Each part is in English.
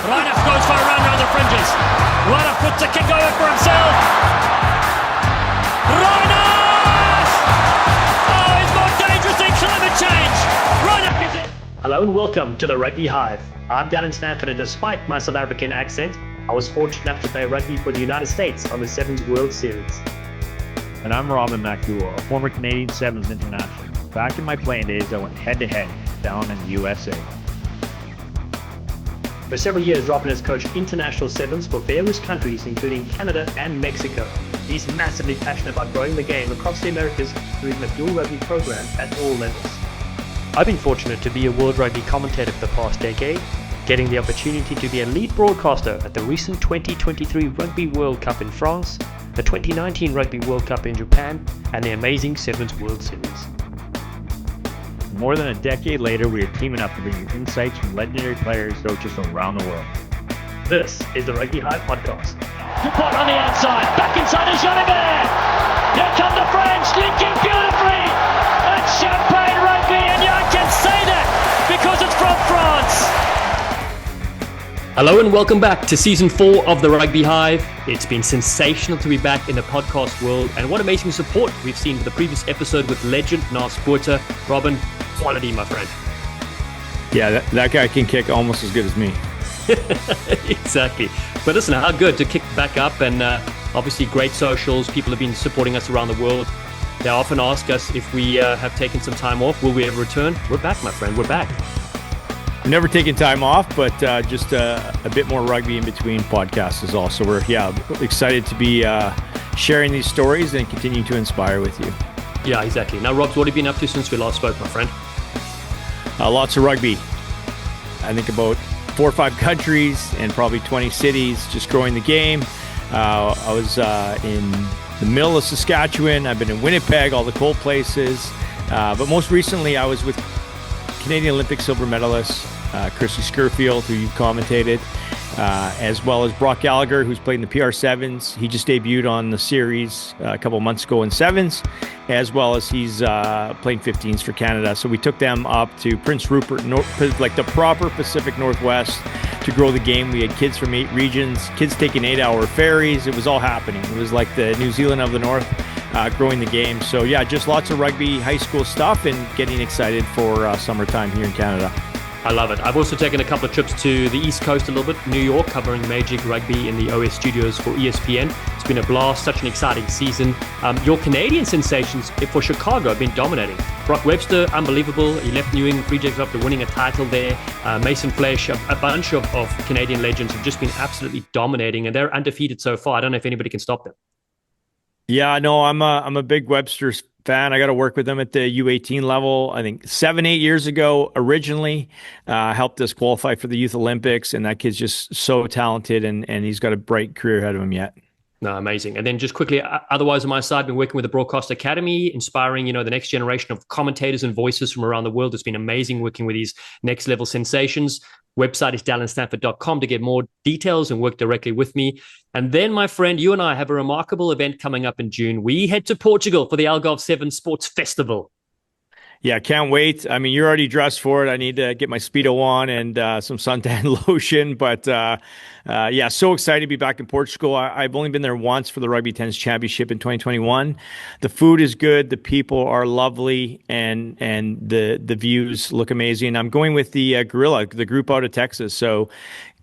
Reinach goes for a round around the fringes. Reinach puts a kick over for himself. Reinach! Oh, he's more dangerous than climate change. Reinach is it. Hello and welcome to the Rugby Hive. I'm Dallen, Stanford, and despite my South African accent, I was fortunate enough to play rugby for the United States on the Sevens World Series. And I'm MacDowell, a former Canadian Sevens international. Back in my playing days, I went head-to-head down in the USA. For several years, Robin has coached international sevens for various countries, including Canada and Mexico. He's massively passionate about growing the game across the Americas through his MacDowell rugby program at all levels. I've been fortunate to be a World Rugby commentator for the past decade, getting the opportunity to be a lead broadcaster at the recent 2023 Rugby World Cup in France, the 2019 Rugby World Cup in Japan, and the amazing Sevens World Series. More than a decade later, we are teaming up to bring you insights from legendary players coaches around the world. This is the Rugby Hive podcast. Dupont on the outside, back inside is Jalibert. Here come the French, linking beautifully. It's champagne rugby, and I can say that because it's from France. Hello and welcome back to Season 4 of the Rugby Hive. It's been sensational to be back in the podcast world, and what amazing support we've seen for the previous episode with legend Nas Botha. Robin, quality, my friend. Yeah, that guy can kick almost as good as me. Exactly. But listen, how good to kick back up, and obviously great socials. People have been supporting us around the world. They often ask us if we have taken some time off. Will we ever return? We're back, my friend. We're back. Never taken time off, but just a bit more rugby in between podcasts is all. So we're excited to be sharing these stories and continue to inspire with you. Yeah, exactly. Now, Robs, what have you been up to since we last spoke, my friend? Lots of rugby. I think about 4 or 5 countries and probably 20 cities, just growing the game. I was in the middle of Saskatchewan. I've been in Winnipeg, all the cold places. But most recently, I was with Canadian Olympic silver medalist Kirsty Skerfield, who you commentated, as well as Brock Gallagher, who's played in the PR7s. He just debuted on the series a couple months ago in sevens, as well as he's playing 15s for Canada. So we took them up to Prince Rupert, like the proper Pacific Northwest, to grow the game. We had kids from 8 regions, kids taking 8-hour ferries. It was all happening. It was like the New Zealand of the North, growing the game. So yeah, just lots of rugby, high school stuff, and getting excited for summertime here in Canada. I love it. I've also taken a couple of trips to the East Coast a little bit, New York, covering Major League Rugby in the OS studios for ESPN. It's been a blast, such an exciting season. Your Canadian sensations for Chicago have been dominating. Brock Webster, unbelievable. He left New England Free Jacks after winning a title there. Mason Flesch, a bunch of Canadian legends have just been absolutely dominating, and they're undefeated so far. I don't know if anybody can stop them. Yeah, no, I'm a big Webster's fan. I got to work with them at the U18 level. I think 7-8 years ago, originally, helped us qualify for the Youth Olympics, and that kid's just so talented, and he's got a bright career ahead of him yet. No, amazing. And then just quickly, otherwise on my side, been working with the Broadcast Academy, inspiring, the next generation of commentators and voices from around the world. It's been amazing working with these next level sensations. Website is dallenstanford.com to get more details and work directly with me. And then, my friend, you and I have a remarkable event coming up in June. We head to Portugal for the Algarve 7 Sports Festival. Yeah, can't wait. I mean, you're already dressed for it. I need to get my Speedo on and some suntan lotion. But yeah, so excited to be back in Portugal. I've only been there once for the Rugby Tennis Championship in 2021. The food is good. The people are lovely. And the views look amazing. I'm going with the Gorilla, the group out of Texas. So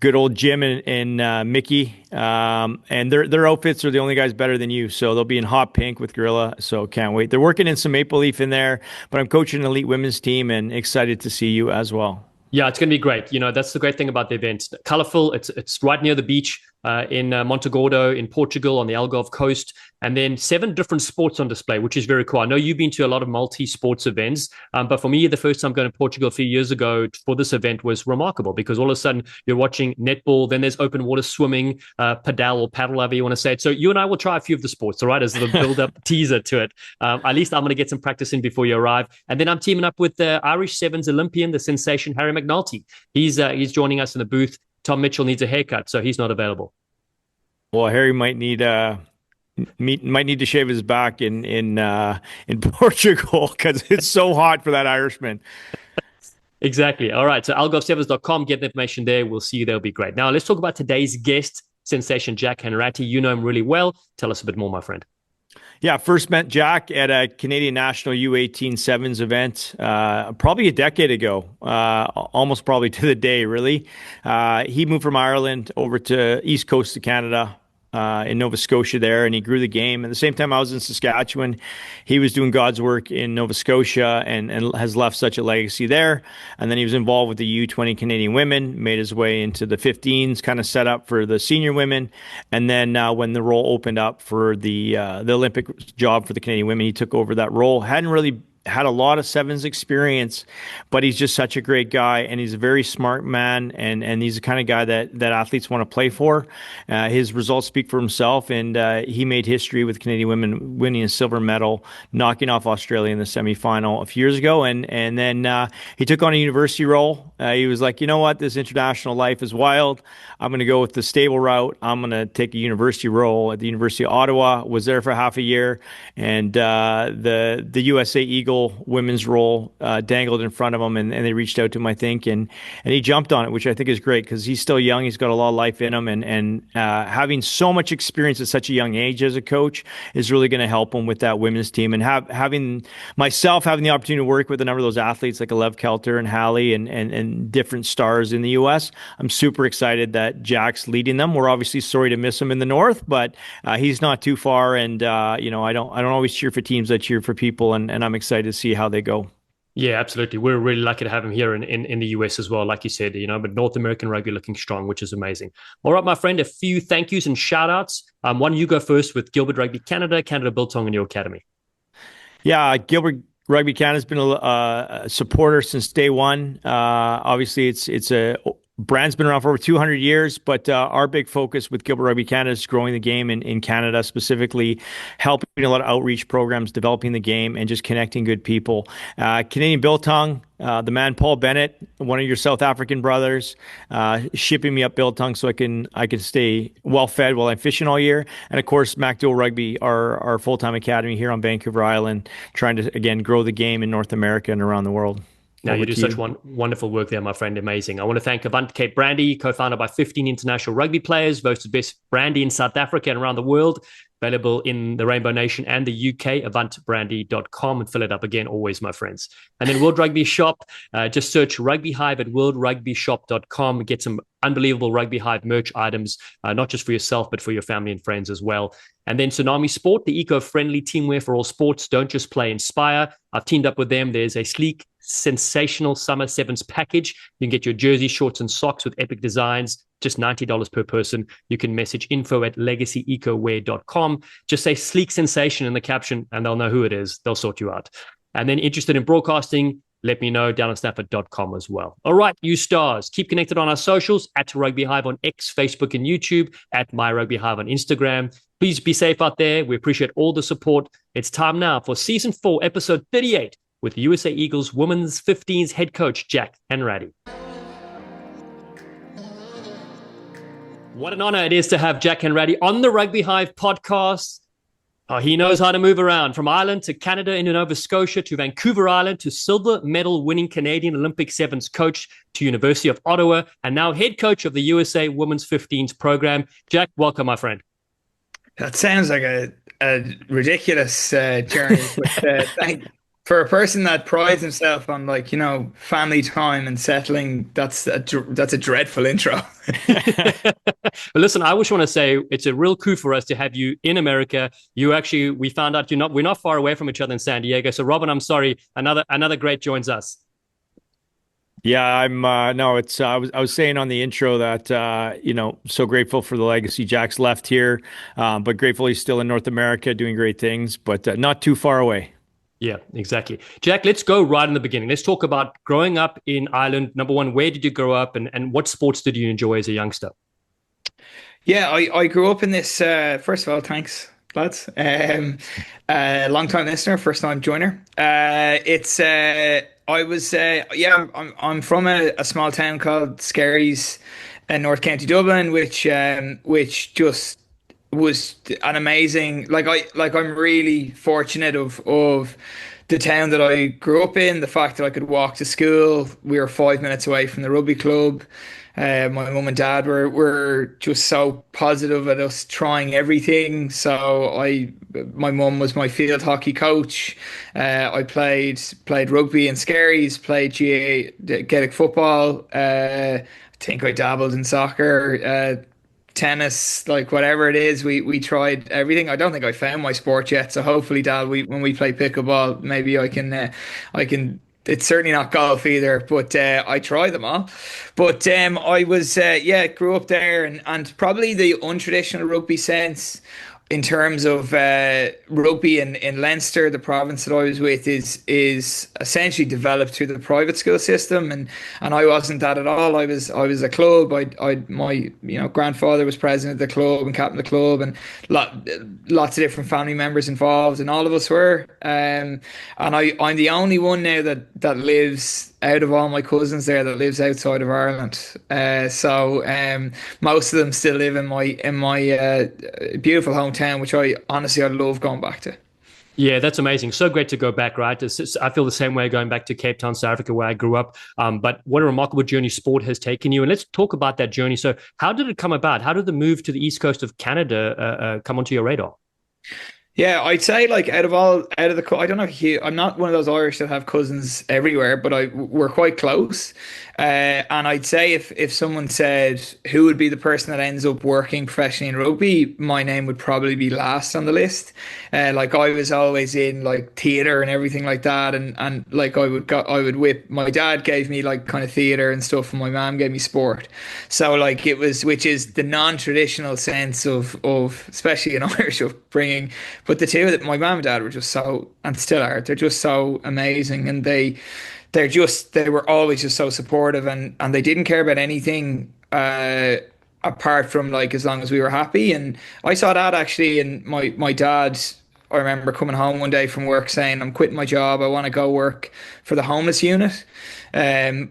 good old Jim and Mickey. And their outfits are the only guys better than you. So they'll be in hot pink with Gorilla. So can't wait. They're working in some Maple Leaf in there, but I'm coaching an elite women's team and excited to see you as well. Yeah, it's going to be great. That's the great thing about the event. Colorful. It's right near the beach in Montegordo in Portugal on the Algarve coast. And then 7 different sports on display, which is very cool. I know you've been to a lot of multi-sports events, but for me, the first time going to Portugal a few years ago for this event was remarkable because all of a sudden you're watching netball, then there's open water swimming, padel or paddle, however you want to say it. So you and I will try a few of the sports, all right, as the build-up teaser to it. At least I'm going to get some practice in before you arrive. And then I'm teaming up with the Irish Sevens Olympian, the sensation Harry McNulty. He's joining us in the booth. Tom Mitchell needs a haircut, so he's not available. Well, Harry might need to shave his back in Portugal because it's so hot for that Irishman. Exactly. All right. So algovsevens.com, get the information there. We'll see you. That'll be great. Now let's talk about today's guest, sensation Jack Hanratty. You know him really well. Tell us a bit more, my friend. Yeah, first met Jack at a Canadian National U18 Sevens event probably a decade ago, almost probably to the day, really. He moved from Ireland over to East Coast of Canada in Nova Scotia there, and he grew the game. At the same time, I was in Saskatchewan. He was doing God's work in Nova Scotia and has left such a legacy there. And then he was involved with the U20 Canadian women, made his way into the 15s, kind of set up for the senior women. And then when the role opened up for the Olympic job for the Canadian women, he took over that role. Hadn't really had a lot of sevens experience, but he's just such a great guy, and he's a very smart man, and he's the kind of guy that athletes want to play for. His results speak for himself, and he made history with Canadian women winning a silver medal, knocking off Australia in the semifinal a few years ago, and then he took on a university role. He was like, you know what, this international life is wild. I'm going to go with the stable route. I'm going to take a university role at the University of Ottawa. Was there for half a year, and the USA Eagles women's role dangled in front of him, and they reached out to him, I think, and he jumped on it, which I think is great because he's still young. He's got a lot of life in him, and having so much experience at such a young age as a coach is really going to help him with that women's team. And having the opportunity to work with a number of those athletes like Alev Kelter and Hallie and different stars in the U.S., I'm super excited that Jack's leading them. We're obviously sorry to miss him in the North, but he's not too far, and I don't always cheer for teams. I cheer for people, and I'm excited to see how they go. Yeah, absolutely. We're really lucky to have him here in the US as well, like you said, but North American rugby looking strong, which is amazing. All right, my friend, a few thank yous and shout outs. Why don't you go first with Gilbert Rugby Canada, Canada Biltong, and your academy? Yeah, Gilbert Rugby Canada has been a supporter since day one. Obviously, it's a brand's been around for over 200 years, but our big focus with Gilbert Rugby Canada is growing the game in Canada, specifically helping a lot of outreach programs, developing the game, and just connecting good people. Canadian Biltong, the man Paul Bennett, one of your South African brothers, shipping me up Biltong so I can stay well fed while I'm fishing all year. And of course, MacDowell Rugby, our full-time academy here on Vancouver Island, trying to again grow the game in North America and around the world. Now, you do such wonderful work there, my friend. Amazing. I want to thank Avant Cape Brandy, co-founded by 15 international rugby players, voted best brandy in South Africa and around the world. Available in the Rainbow Nation and the UK, avantbrandy.com, and fill it up again, always, my friends. And then World Rugby Shop, just search Rugby Hive at worldrugbyshop.com. Get some unbelievable Rugby Hive merch items, not just for yourself, but for your family and friends as well. And then Tsunami Sport, the eco-friendly teamwear for all sports. Don't just play, inspire. I've teamed up with them. There's a sleek, sensational Summer Sevens package. You can get your jersey, shorts, and socks with epic designs, just $90 per person. You can message info@legacyecowear.com. Just say sleek sensation in the caption, and they'll know who it is. They'll sort you out. And then interested in broadcasting, let me know, DallenStanford.com as well. All right, you stars, keep connected on our socials, at Rugby Hive on X, Facebook, and YouTube, at My Rugby Hive on Instagram. Please be safe out there. We appreciate all the support. It's time now for Season 4, Episode 38, with USA Eagles Women's 15s head coach, Jack Hanratty. What an honor it is to have Jack Hanratty on the Rugby Hive podcast. He knows how to move around from Ireland to Canada into Nova Scotia to Vancouver Island to silver medal winning Canadian Olympic Sevens coach to University of Ottawa and now head coach of the USA Women's 15s program. Jack, welcome, my friend. That sounds like a ridiculous journey. But, for a person that prides himself on family time and settling, that's a dreadful intro. But listen, I just want to say it's a real coup for us to have you in America. We found out we're not far away from each other in San Diego. So Robin, I'm sorry, another great joins us. Yeah, I was saying on the intro that so grateful for the legacy Jack's left here, but grateful he's still in North America doing great things, but not too far away. Yeah, exactly. Jack, let's go right in the beginning. Let's talk about growing up in Ireland. Number one, where did you grow up and what sports did you enjoy as a youngster? Yeah, I grew up in this, first of all, thanks, lads. Long time listener, first time joiner. I'm from a small town called Skerries in North County Dublin, which just was an amazing, I'm really fortunate of the town that I grew up in, the fact that I could walk to school. We were 5 minutes away from the rugby club. My mum and dad were just so positive at us trying everything. My mum was my field hockey coach. I played rugby in Skerries, played Gaelic football. I think I dabbled in soccer. Tennis, like whatever it is, we tried everything. I don't think I found my sport yet, so hopefully, Dal, when we play pickleball, maybe I can. It's certainly not golf either, but I try them all. But I was grew up there, and probably the untraditional rugby sense in terms of rugby in Leinster, the province that I was with, is essentially developed through the private school system, and I wasn't that at all. I was a club. My grandfather was president of the club and captain of the club, and lots of different family members involved, and all of us were. And I'm the only one now that lives out of all my cousins there that lives outside of Ireland. So most of them still live in my beautiful hometown, which I love going back to. Yeah, that's amazing. So great to go back, right? I feel the same way going back to Cape Town, South Africa, where I grew up. But what a remarkable journey sport has taken you. And let's talk about that journey. So how did it come about? How did the move to the east coast of Canada come onto your radar? Yeah, I'd say like out of the, I don't know, I'm not one of those Irish that have cousins everywhere, but we're quite close. And I'd say if someone said who would be the person that ends up working professionally in rugby, my name would probably be last on the list. Like I was always in like theatre and everything like that, and like I would whip. My dad gave me like kind of theatre and stuff, and my mom gave me sport. So like which is the non-traditional sense of especially in Irish upbringing. But the two that my mom and dad were just so, and still are, they're just so amazing, and they were always just so supportive, and they didn't care about anything apart from like as long as we were happy. And I saw that actually in my dad. I remember coming home one day from work saying, I'm quitting my job. I want to go work for the homeless unit.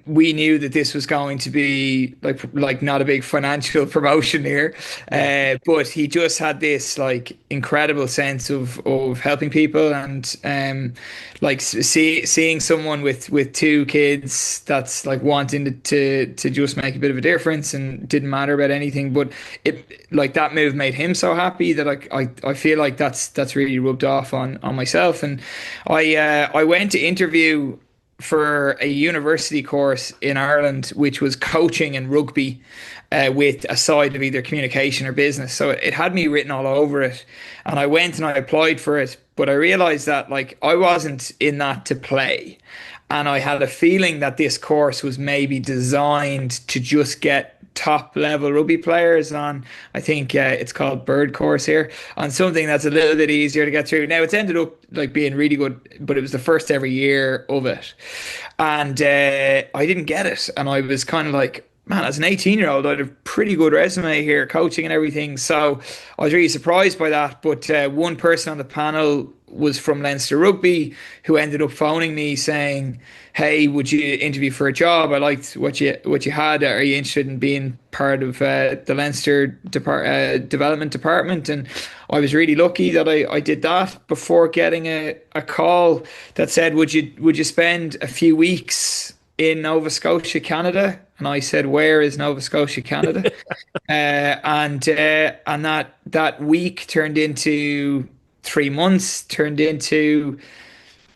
We knew that this was going to be like not a big financial promotion here, but he just had this like incredible sense of helping people, and like seeing someone with two kids that's like wanting to just make a bit of a difference, and didn't matter about anything. But it, like, that move made him so happy that I feel like that's really rubbed off on myself. And I went to interview for a university course in Ireland, which was coaching and rugby, with a side of either communication or business. So it had me written all over it. And I went and I applied for it, but I realized that like I wasn't in that to play. And I had a feeling that this course was maybe designed to just get top level rugby players on, I think it's called Bird Course here, on something that's a little bit easier to get through. Now it's ended up like being really good, but it was the first ever year of it, and I didn't get it, and I was kind of like, man, as an 18-year-old, I had a pretty good resume here, coaching and everything. So I was really surprised by that. But one person on the panel was from Leinster Rugby, who ended up phoning me saying, hey, would you interview for a job? I liked what you had. Are you interested in being part of the Leinster development department? And I was really lucky that I did that before getting a call that said, would you spend a few weeks in Nova Scotia, Canada? And I said, where is Nova Scotia, Canada? And that week turned into 3 months, turned into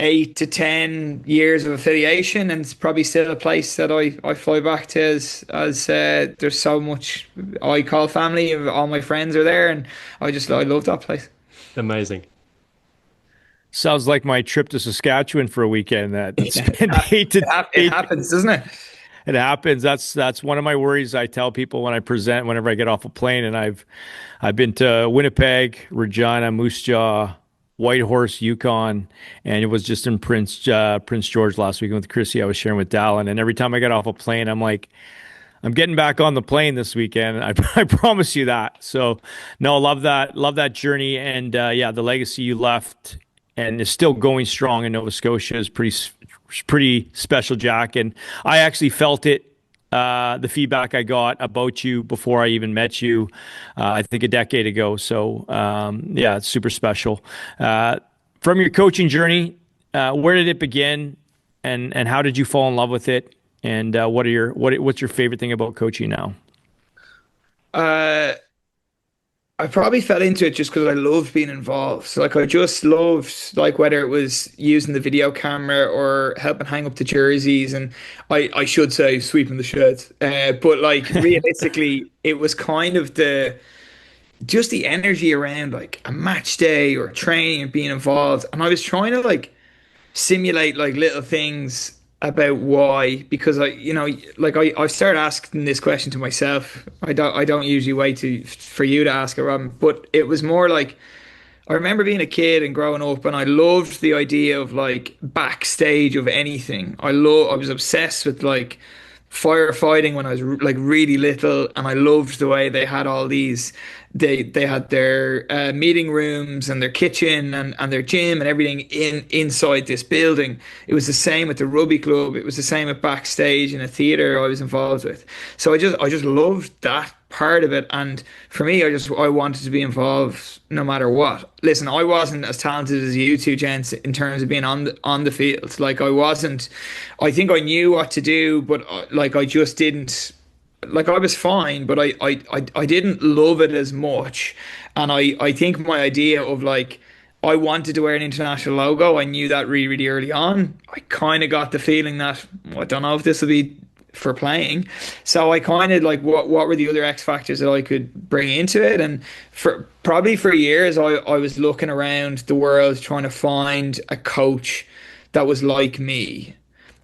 8 to 10 years of affiliation, and it's probably still a place that I fly back to as there's so much I call family. All my friends are there, and I love that place. Amazing. Sounds like my trip to Saskatchewan for a weekend. It happens, doesn't it? It happens. That's one of my worries. I tell people when I present, whenever I get off a plane, and I've been to Winnipeg, Regina, Moose Jaw, Whitehorse, Yukon, and it was just in Prince George last weekend with Chrissy. I was sharing with Dallen, and every time I get off a plane, I'm like, I'm getting back on the plane this weekend. I promise you that. So no, love that journey, and the legacy you left and is still going strong in Nova Scotia is pretty special, Jack. And I actually felt it, the feedback I got about you before I even met you, I think a decade ago. So it's super special. From your coaching journey, Where did it begin, and how did you fall in love with it? And what's your favorite thing about coaching now? Uh, I probably fell into it just because I loved being involved. So, like, I just loved, like, whether it was using the video camera or helping hang up the jerseys, and I should say sweeping the sheds. But like realistically, it was kind of the energy around like a match day or training and being involved. And I was trying to like simulate like little things about why, because I've started asking this question to myself. I don't usually wait for you to ask it, Robin, but it was more like I remember being a kid and growing up, and I loved the idea of like backstage of anything. I was obsessed with like firefighting when I was like really little, and I loved the way they had all these. They had their meeting rooms and their kitchen and their gym and everything inside this building. It was the same at the rugby club. It was the same at backstage in a theater I was involved with. So I just loved that part of it. And for me, I wanted to be involved no matter what. Listen, I wasn't as talented as you two gents in terms of being on the field. Like I wasn't. I think I knew what to do, but like I just didn't. Like I was fine, but I didn't love it as much. And I think my idea of like I wanted to wear an international logo, I knew that really, really early on. I kind of got the feeling that I don't know if this will be for playing. So I kind of like what were the other X factors that I could bring into it? And for years I was looking around the world trying to find a coach that was like me,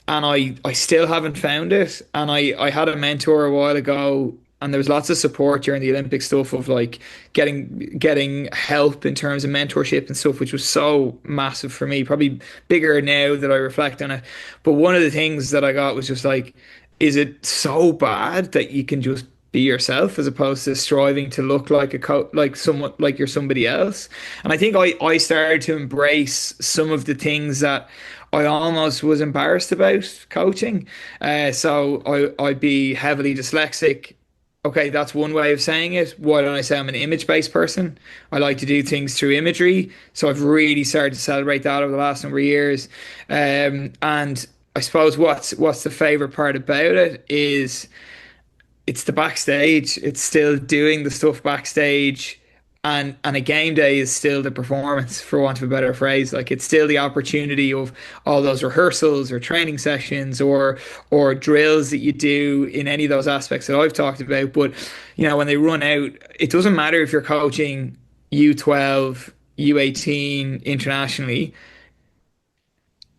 and I still haven't found it. And I had a mentor a while ago, and there was lots of support during the Olympic stuff of like getting help in terms of mentorship and stuff, which was so massive for me, probably bigger now that I reflect on it. But one of the things that I got was just like, is it so bad that you can just be yourself as opposed to striving to look like like someone like you're somebody else? And I think I started to embrace some of the things that I almost was embarrassed about coaching. I'd be heavily dyslexic. Okay, that's one way of saying it. Why don't I say I'm an image-based person? I like to do things through imagery. So I've really started to celebrate that over the last number of years. And I suppose what's the favorite part about it is it's the backstage. It's still doing the stuff backstage, and a game day is still the performance, for want of a better phrase. Like it's still the opportunity of all those rehearsals or training sessions or drills that you do in any of those aspects that I've talked about. But when they run out, it doesn't matter if you're coaching U12, U18 internationally.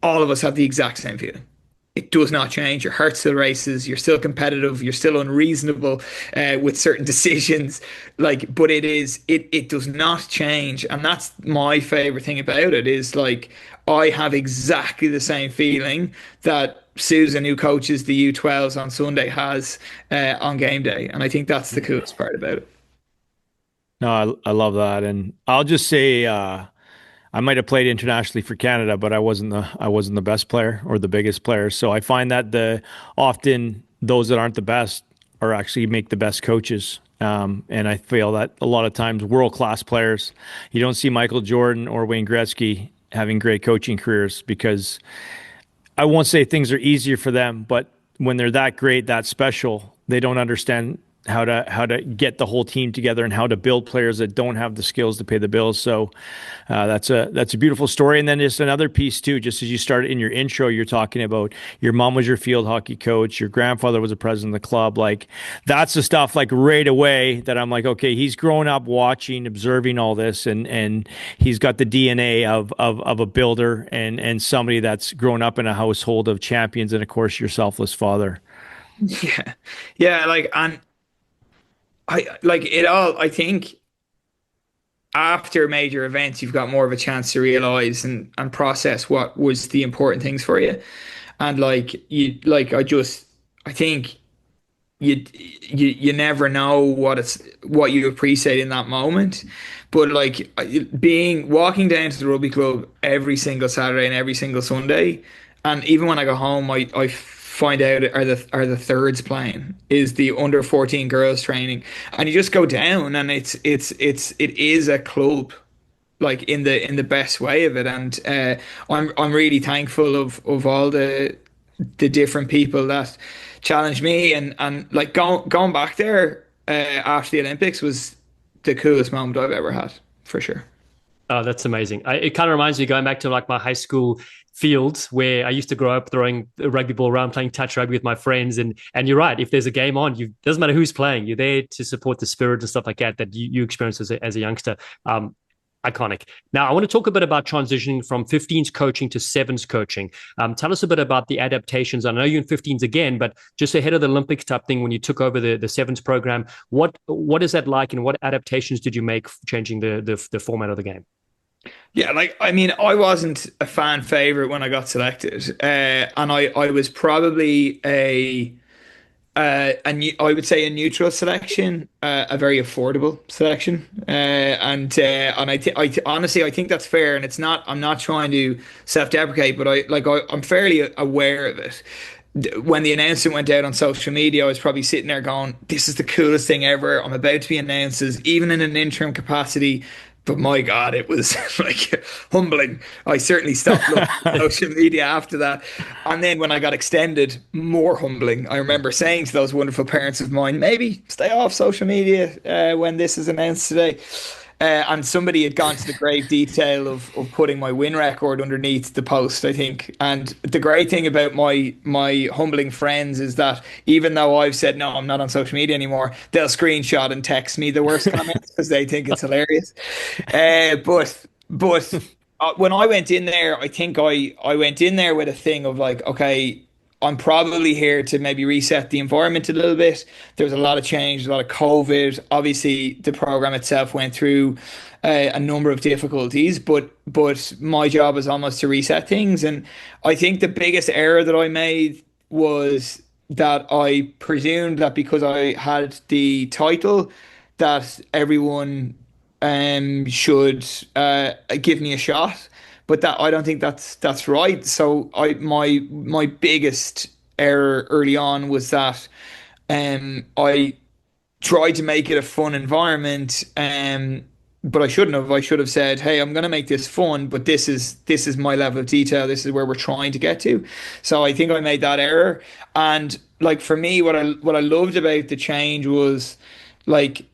All of us have the exact same feeling. It does not change. Your heart still races. You're still competitive. You're still unreasonable with certain decisions. Like, but it does not change, and that's my favorite thing about it. Is like I have exactly the same feeling that Susan, who coaches the U12s on Sunday, has on game day, and I think that's the coolest part about it. No, I love that, and I'll just say. I might have played internationally for Canada, but I wasn't the best player or the biggest player. So I find that often those that aren't the best are actually make the best coaches. And I feel that a lot of times world-class players, you don't see Michael Jordan or Wayne Gretzky having great coaching careers, because I won't say things are easier for them, but when they're that great, that special, they don't understand how to get the whole team together and how to build players that don't have the skills to pay the bills. So that's a beautiful story. And then just another piece too, just as you started in your intro, you're talking about your mom was your field hockey coach, your grandfather was a president of the club. Like that's the stuff like right away that I'm like, okay, he's grown up watching, observing all this, and he's got the DNA of a builder and somebody that's grown up in a household of champions, and of course your selfless father. Yeah, like, and I like it all. I think after major events, you've got more of a chance to realize and process what was the important things for you. And like I think you never know what you appreciate in that moment. But like walking down to the rugby club every single Saturday and every single Sunday, and even when I go home, I find out are the thirds playing, is the under 14 girls training, and you just go down, and it is a club. like in the best way of it. And I'm really thankful of all the different people that challenged me, and like going back there after the Olympics was the coolest moment I've ever had, for sure. Oh, that's amazing. It kind of reminds me going back to like my high school fields where I used to grow up throwing a rugby ball around, playing touch rugby with my friends. And you're right. If there's a game on, you doesn't matter who's playing. You're there to support the spirit and stuff like that you experience as a youngster. Iconic. Now, I want to talk a bit about transitioning from 15s coaching to sevens coaching. Tell us a bit about the adaptations. I know you're in 15s again, but just ahead of the Olympics type thing, when you took over the sevens program, what is that like, and what adaptations did you make changing the format of the game? Yeah, like I mean, I wasn't a fan favorite when I got selected, and I was probably I would say a neutral selection, a very affordable selection, and honestly I think that's fair, and it's not. I'm not trying to self-deprecate, but I'm fairly aware of it. When the announcement went out on social media, I was probably sitting there going, "This is the coolest thing ever. I'm about to be announced as even in an interim capacity." But my God, it was like humbling. I certainly stopped looking at social media after that. And then when I got extended, more humbling. I remember saying to those wonderful parents of mine, maybe stay off social media when this is announced today. And somebody had gone to the great detail of putting my win record underneath the post, I think. And the great thing about my humbling friends is that even though I've said, no, I'm not on social media anymore, they'll screenshot and text me the worst comments because they think it's hilarious. But when I went in there, I think I went in there with a thing of like, okay, I'm probably here to maybe reset the environment a little bit. There was a lot of change, a lot of COVID. Obviously, the program itself went through a number of difficulties, but my job was almost to reset things. And I think the biggest error that I made was that I presumed that because I had the title, that everyone should give me a shot, but that I don't think that's right. So my biggest error early on was that I tried to make it a fun environment, but I shouldn't have. I should have said, "Hey, I'm going to make this fun, but this is my level of detail. This is where we're trying to get to." So I think I made that error. And like for me, what I loved about the change was like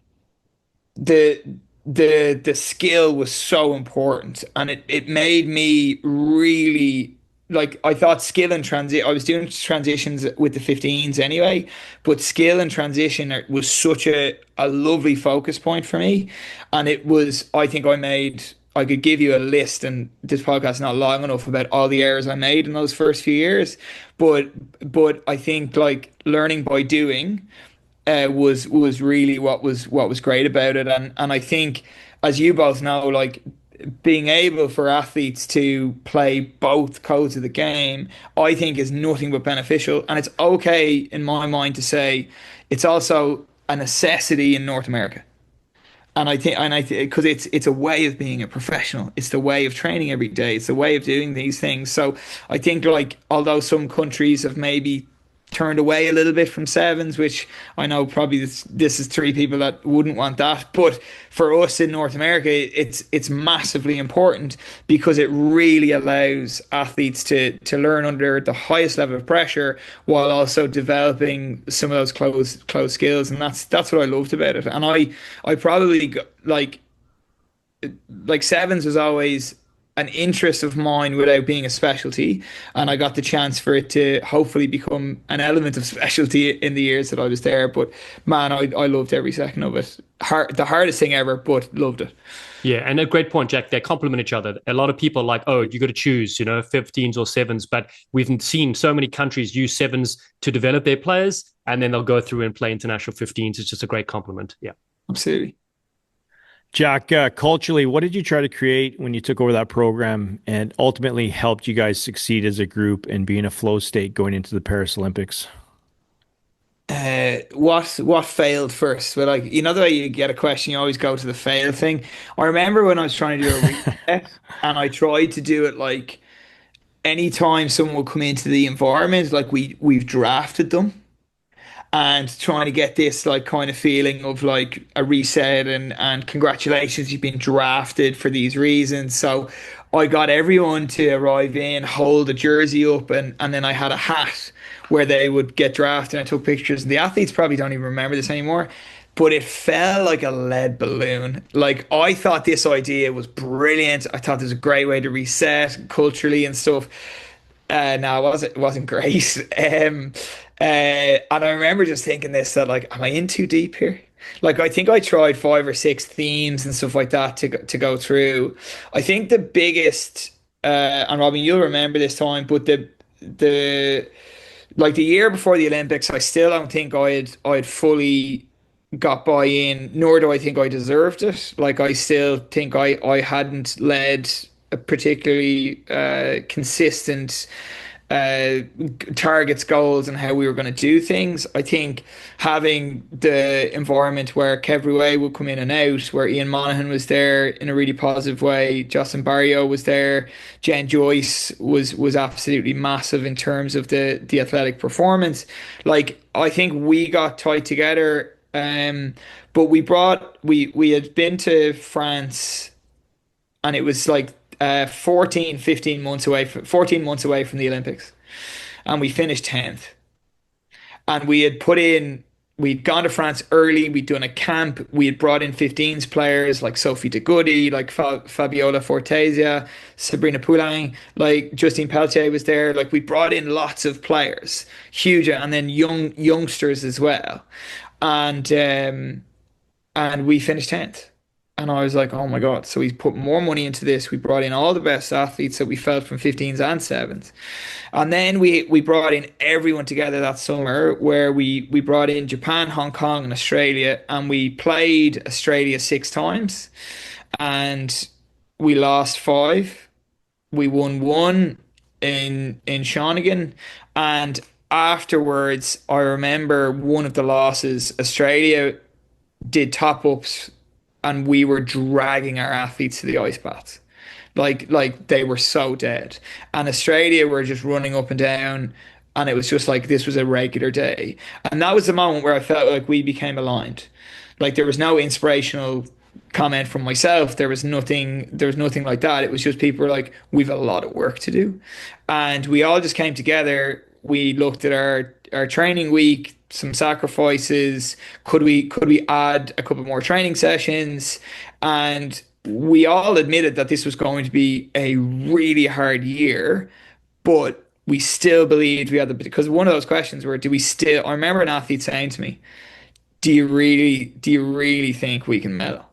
the the skill was so important, and it made me really like. I thought skill and transit I was doing transitions with the 15s anyway, but skill and transition was such a lovely focus point for me. And it was, I think I could give you a list, and this podcast is not long enough, about all the errors I made in those first few years, but I think like learning by doing was really what was great about it. And I think, as you both know, like being able for athletes to play both codes of the game, I think is nothing but beneficial. And it's okay in my mind to say it's also a necessity in North America. And I think because it's a way of being a professional, it's the way of training every day, it's the way of doing these things. So I think like although some countries have maybe turned away a little bit from sevens, which I know probably this is three people that wouldn't want that, but for us in North America, it's massively important because it really allows athletes to learn under the highest level of pressure while also developing some of those close skills, and that's what I loved about it. And I probably like sevens was always an interest of mine without being a specialty, and I got the chance for it to hopefully become an element of specialty in the years that I was there. But man, I loved every second of it. The hardest thing ever, but loved it. Yeah, and a great point, Jack. They complement each other. A lot of people are like, oh, you got to choose, 15s or sevens, but we've seen so many countries use sevens to develop their players, and then they'll go through and play international 15s. It's just a great complement. Yeah, absolutely. Jack, culturally, what did you try to create when you took over that program and ultimately helped you guys succeed as a group and be in a flow state going into the Paris Olympics? What failed first? But like, the way you get a question, you always go to the fail thing. I remember when I was trying to do a reset, and I tried to do it like anytime someone would come into the environment, like we've drafted them. and trying to get this like kind of feeling of like a reset and congratulations, you've been drafted for these reasons. So I got everyone to arrive in, hold a jersey up, and then I had a hat where they would get drafted. And I took pictures. And the athletes probably don't even remember this anymore, but it felt like a lead balloon. Like I thought this idea was brilliant. I thought it was a great way to reset culturally and stuff. No, it wasn't great. And I remember just thinking this, that like, am I in too deep here? Like I think I tried 5 or 6 themes and stuff like that to go through. I think the biggest, and Robin, you'll remember this time, but the like the year before the Olympics, I still don't think I'd fully got buy-in, nor do I think I deserved it. Like I still think I hadn't led a particularly consistent targets, goals, and how we were going to do things. I think having the environment where Kev Rouet would come in and out, where Ian Monaghan was there in a really positive way, Jocelyn Barrio was there, Jen Joyce was absolutely massive in terms of the athletic performance. Like I think we got tied together. But we had been to France, and it was like 14 months away from the Olympics, and we finished 10th. And we'd gone to France early. We'd done a camp. We had brought in 15s players like Sophie de Goody, like Fabiola Fortezia, Sabrina Poulain, like Justine Pelletier was there. Like we brought in lots of players, huge, and then youngsters as well. And we finished 10th. And I was like, oh my God. So we put more money into this. We brought in all the best athletes that we felt from 15s and 7s. And then we brought in everyone together that summer, where we brought in Japan, Hong Kong, and Australia. And we played Australia 6 times. And we lost 5. We won 1 in Shawnigan. And afterwards, I remember one of the losses, Australia did top-ups, and we were dragging our athletes to the ice baths. Like they were so dead. And Australia were just running up and down, and it was just like this was a regular day. And that was the moment where I felt like we became aligned. Like there was no inspirational comment from myself. There was nothing like that. It was just people were like, we've a lot of work to do. And we all just came together. We looked at our training week, some sacrifices. Could we add a couple more training sessions? And we all admitted that this was going to be a really hard year, but we still believed we had because one of those questions were, I remember an athlete saying to me, do you really think we can medal?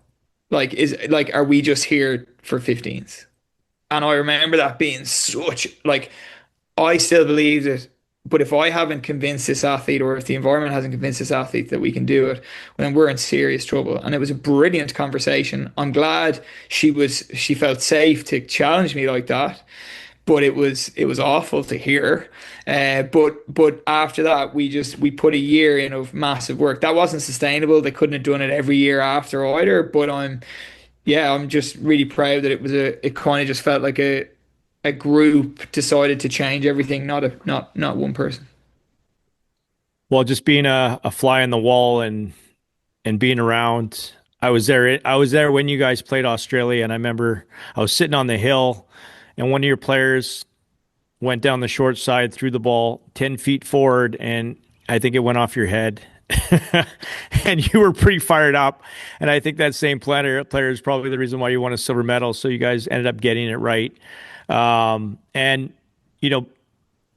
Are we just here for 15s? And I remember that being such, like, I still believed it. But if I haven't convinced this athlete, or if the environment hasn't convinced this athlete that we can do it, then we're in serious trouble. And it was a brilliant conversation. I'm glad she felt safe to challenge me like that. But it was awful to hear. But after that, we put a year in of massive work. That wasn't sustainable. They couldn't have done it every year after either. But I'm just really proud that it kind of just felt like a group decided to change everything, not one person. Well, just being a fly on the wall and being around, I was there when you guys played Australia, and I remember I was sitting on the hill, and one of your players went down the short side, threw the ball 10 feet forward, and I think it went off your head. And you were pretty fired up, and I think that same player is probably the reason why you won a silver medal. So you guys ended up getting it right. And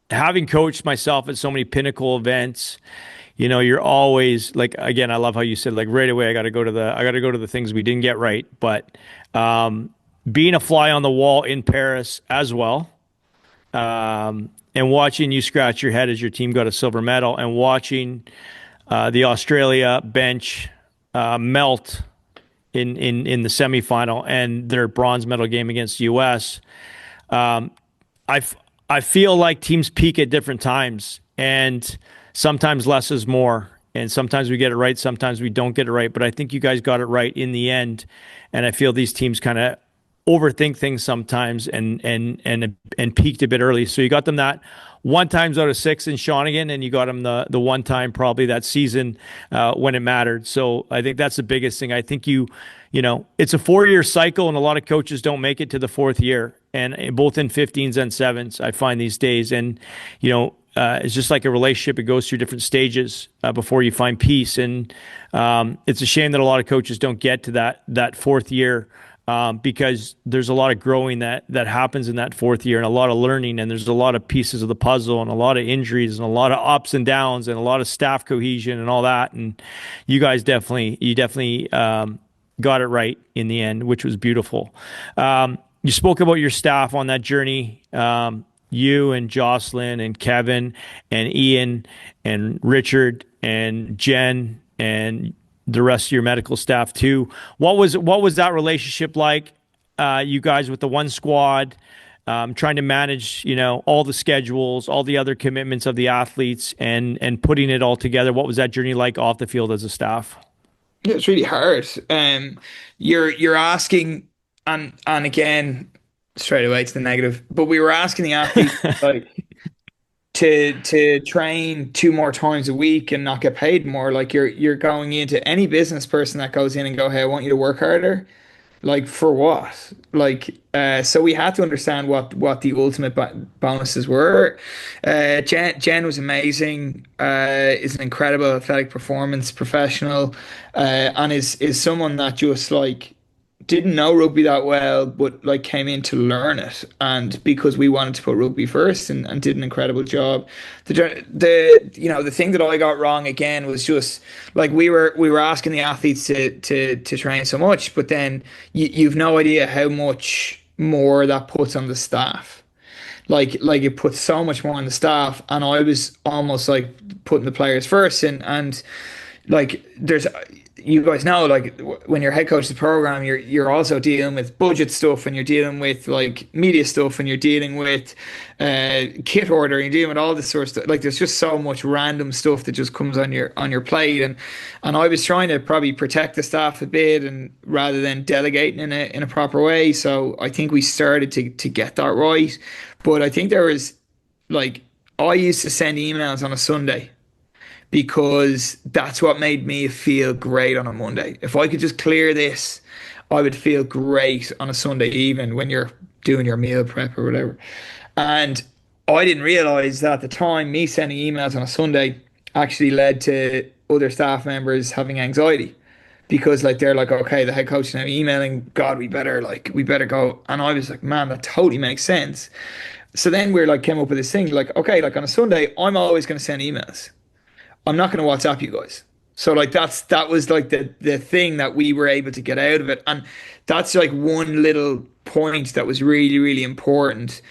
having coached myself at so many pinnacle events, you're always like, again, I love how you said, like, right away, I got to go to the things we didn't get right. But being a fly on the wall in Paris as well, and watching you scratch your head as your team got a silver medal, and watching the Australia bench melt in the semifinal and their bronze medal game against US. I feel like teams peak at different times, and sometimes less is more, and sometimes we get it right, sometimes we don't get it right. But I think you guys got it right in the end, and I feel these teams kind of overthink things sometimes and peaked a bit early. So you got them that. one times out of six in Shawnigan, and you got him the one time probably that season when it mattered. So I think that's the biggest thing. I think it's a 4-year cycle, and a lot of coaches don't make it to the fourth year, and both in 15s and 7s, I find these days. And it's just like a relationship; it goes through different stages before you find peace. And it's a shame that a lot of coaches don't get to that fourth year. Because there's a lot of growing that happens in that fourth year, and a lot of learning, and there's a lot of pieces of the puzzle, and a lot of injuries, and a lot of ups and downs, and a lot of staff cohesion, and all that. And you guys definitely got it right in the end, which was beautiful. You spoke about your staff on that journey. You and Jocelyn and Kevin and Ian and Richard and Jen and the rest of your medical staff too. What was that relationship like? You guys with the one squad, trying to manage, all the schedules, all the other commitments of the athletes, and putting it all together. What was that journey like off the field as a staff? Yeah, it's really hard. You're asking, and again, straight away to the negative, but we were asking the athletes like to train 2 more times a week and not get paid more. Like you're going into any business person that goes in and go, hey, I want you to work harder. Like for what? Like so we had to understand what the ultimate bonuses were. Jen was amazing. Is an incredible athletic performance professional, and is someone that just like didn't know rugby that well, but like came in to learn it, and because we wanted to put rugby first, and did an incredible job. The thing that I got wrong again was just like we were asking the athletes to train so much, but then you've no idea how much more that puts on the staff. Like it puts so much more on the staff, and I was almost like putting the players first, and like there's. You guys know, like when you're head coach of the program, you're also dealing with budget stuff, and you're dealing with like media stuff, and you're dealing with kit order, and you're dealing with all this sort of stuff. Like there's just so much random stuff that just comes on your plate, and I was trying to probably protect the staff a bit, and rather than delegating in a proper way. So I think we started to get that right, but I think there was like I used to send emails on a Sunday, because that's what made me feel great on a Monday. If I could just clear this, I would feel great on a Sunday evening when you're doing your meal prep or whatever. And I didn't realize that at the time, me sending emails on a Sunday actually led to other staff members having anxiety, because like they're like, okay, the head coach is now emailing, God, we better go. And I was like, man, that totally makes sense. So then we're like came up with this thing like, okay, like on a Sunday, I'm always going to send emails. I'm not going to WhatsApp you guys. So like that was like the thing that we were able to get out of it. And that's like one little point that was really, really important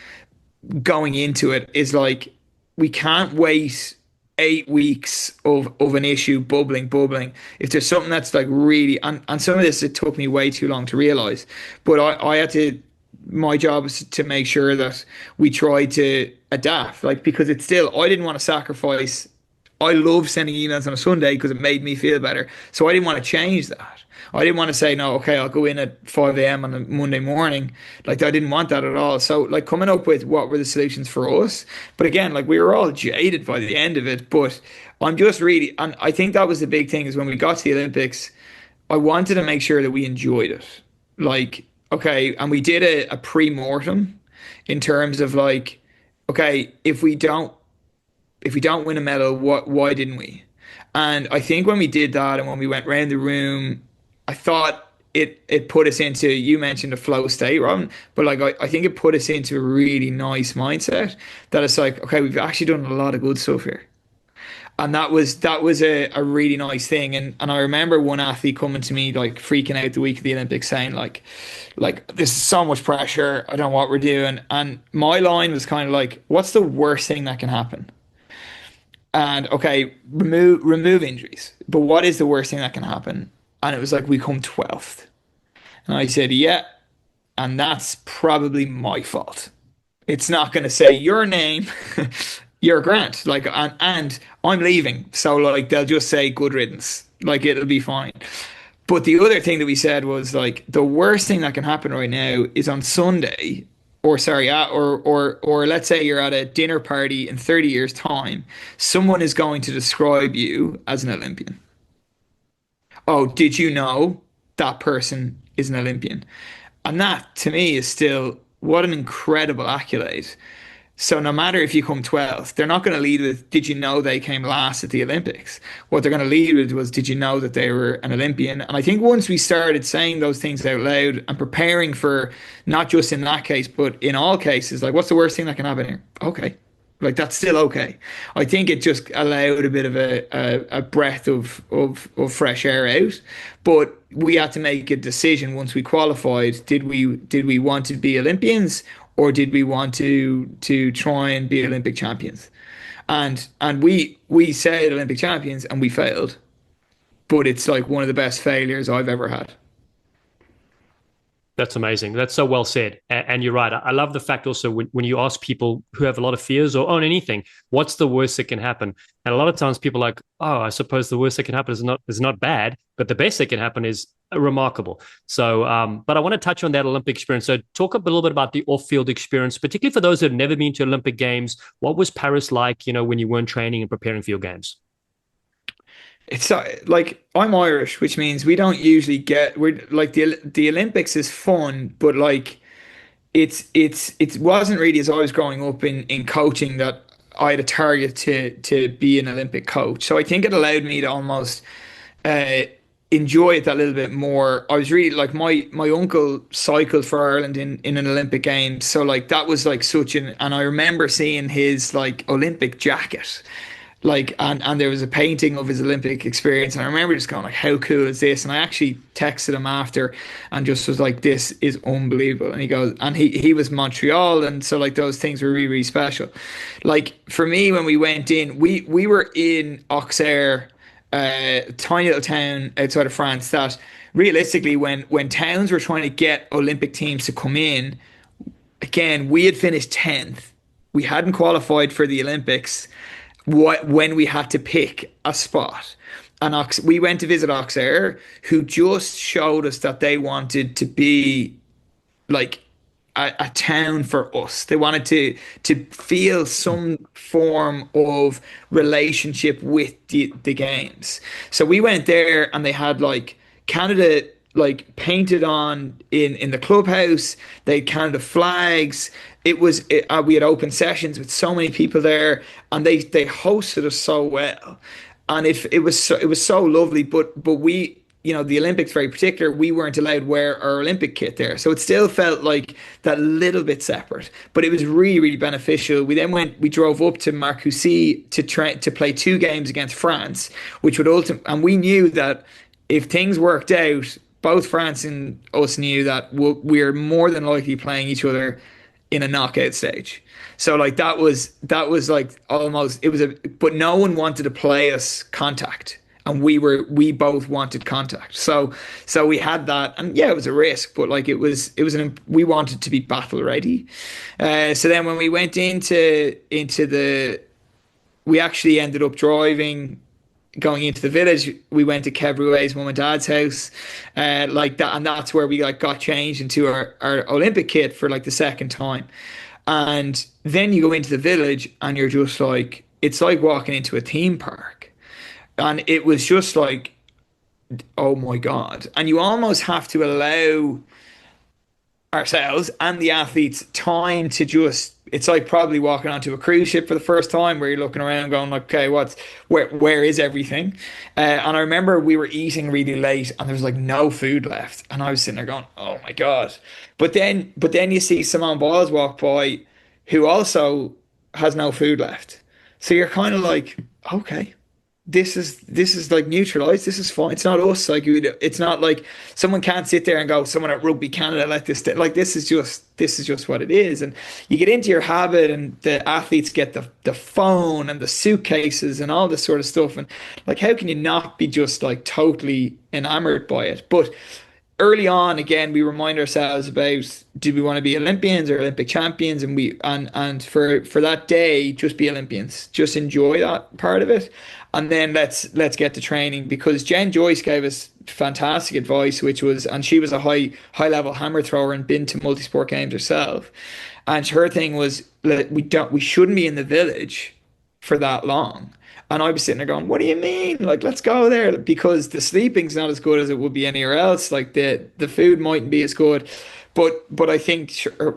going into it, is like we can't wait 8 weeks of an issue bubbling. If there's something that's like really, and some of this, it took me way too long to realize, but I had to, my job was to make sure that we tried to adapt, like, because it's still, I didn't want to sacrifice. I love sending emails on a Sunday because it made me feel better. So I didn't want to change that. I didn't want to say, no, okay, I'll go in at 5 a.m. on a Monday morning. Like, I didn't want that at all. So, like, coming up with what were the solutions for us. But again, like, we were all jaded by the end of it. But I'm just really, and I think that was the big thing, is when we got to the Olympics, I wanted to make sure that we enjoyed it. Like, okay, and we did a pre-mortem in terms of like, okay, if we don't win a medal, why didn't we? And I think when we did that, and when we went round the room, I thought it put us into, you mentioned a flow state, Robin, but like I think it put us into a really nice mindset that it's like, okay, we've actually done a lot of good stuff here. And that was a really nice thing. And I remember one athlete coming to me like freaking out the week of the Olympics, saying like this is so much pressure, I don't know what we're doing. And my line was kind of like, what's the worst thing that can happen? And okay, remove injuries, but what is the worst thing that can happen? And it was like, we come 12th. And I said, yeah, and that's probably my fault. It's not going to say your name, you're Grant, like, and I'm leaving, so like they'll just say good riddance, like it'll be fine. But the other thing that we said was like, the worst thing that can happen right now is on Sunday, or sorry, or let's say you're at a dinner party in 30 years' time, someone is going to describe you as an Olympian. Oh, did you know that person is an Olympian? And that to me is still what an incredible accolade. So no matter if you come 12th, they're not going to lead with, did you know they came last at the Olympics? What they're going to lead with was, did you know that they were an Olympian? And I think once we started saying those things out loud and preparing for, not just in that case, but in all cases, like, what's the worst thing that can happen here? Okay. Like, that's still okay. I think it just allowed a bit of a breath of fresh air out. But we had to make a decision once we qualified. Did we want to be Olympians, or did we want to try and be Olympic champions? And we said Olympic champions and we failed. But it's like one of the best failures I've ever had. That's amazing. That's so well said. And you're right. I love the fact also when you ask people who have a lot of fears or own anything, what's the worst that can happen? And a lot of times people are like, oh, I suppose the worst that can happen is not bad, but the best that can happen is remarkable. So, but I want to touch on that Olympic experience. So talk a little bit about the off-field experience, particularly for those who have never been to Olympic Games. What was Paris like, when you weren't training and preparing for your games? It's like, I'm Irish, which means we don't usually we're like, the Olympics is fun, but like it wasn't really, as I was growing up in coaching, that I had a target to be an Olympic coach. So I think it allowed me to almost uh, enjoy it that little bit more. I was really like, my uncle cycled for Ireland in an Olympic game, so like that was like and I remember seeing his like Olympic jacket, like, and there was a painting of his Olympic experience, and I remember just going like, how cool is this? And I actually texted him after and just was like, this is unbelievable. And he goes, and he was Montreal, and so like those things were really, really special. Like for me, when we went in, we were in Auxerre, a tiny little town outside of France, that realistically, when towns were trying to get Olympic teams to come in, again, we had finished 10th. We hadn't qualified for the Olympics when we had to pick a spot. And we went to visit Auxerre, who just showed us that they wanted to be like a town for us. They wanted to feel some form of relationship with the games. So we went there, and they had like Canada like painted on in the clubhouse. They had Canada flags. We had open sessions with so many people there, and they hosted us so well. And if it was so lovely, but we, the Olympics very particular, we weren't allowed to wear our Olympic kit there. So it still felt like that little bit separate, but it was really, really beneficial. We drove up to Marcoussis to play 2 games against France, which would and we knew that if things worked out, both France and us knew that we're more than likely playing each other in a knockout stage. So like that was like almost, but no one wanted to play us contact, and we both wanted contact. So we had that, and yeah, it was a risk, but like we wanted to be battle ready. So then when we went we actually ended up going into the village. We went to Kev Rouet's mum and dad's house, like that, and that's where we like got changed into our Olympic kit for like the second time. And then you go into the village, and you're just like, it's like walking into a theme park, and it was just like, oh my God. And you almost have to allow ourselves and the athletes time to just, it's like probably walking onto a cruise ship for the first time, where you're looking around going like, okay, where is everything? And I remember we were eating really late, and there was like no food left, and I was sitting there going, oh my God. But then you see Simone Biles walk by, who also has no food left. So you're kind of like, okay, this is like neutralized. This is fine. It's not us. Like, it's not like someone can't sit there and go, someone at Rugby Canada let this like, this is just what it is. And you get into your habit, and the athletes get the phone and the suitcases and all this sort of stuff. And like, how can you not be just like totally enamored by it? But early on, again, we remind ourselves about, do we want to be Olympians or Olympic champions? And for that day, just be Olympians. Just enjoy that part of it. And then let's get to training, because Jen Joyce gave us fantastic advice, which was, and she was a high level hammer thrower and been to multi-sport games herself. And her thing was, we shouldn't be in the village for that long. And I was sitting there going, what do you mean? Like, let's go there, because the sleeping's not as good as it would be anywhere else. Like the food mightn't be as good. But I think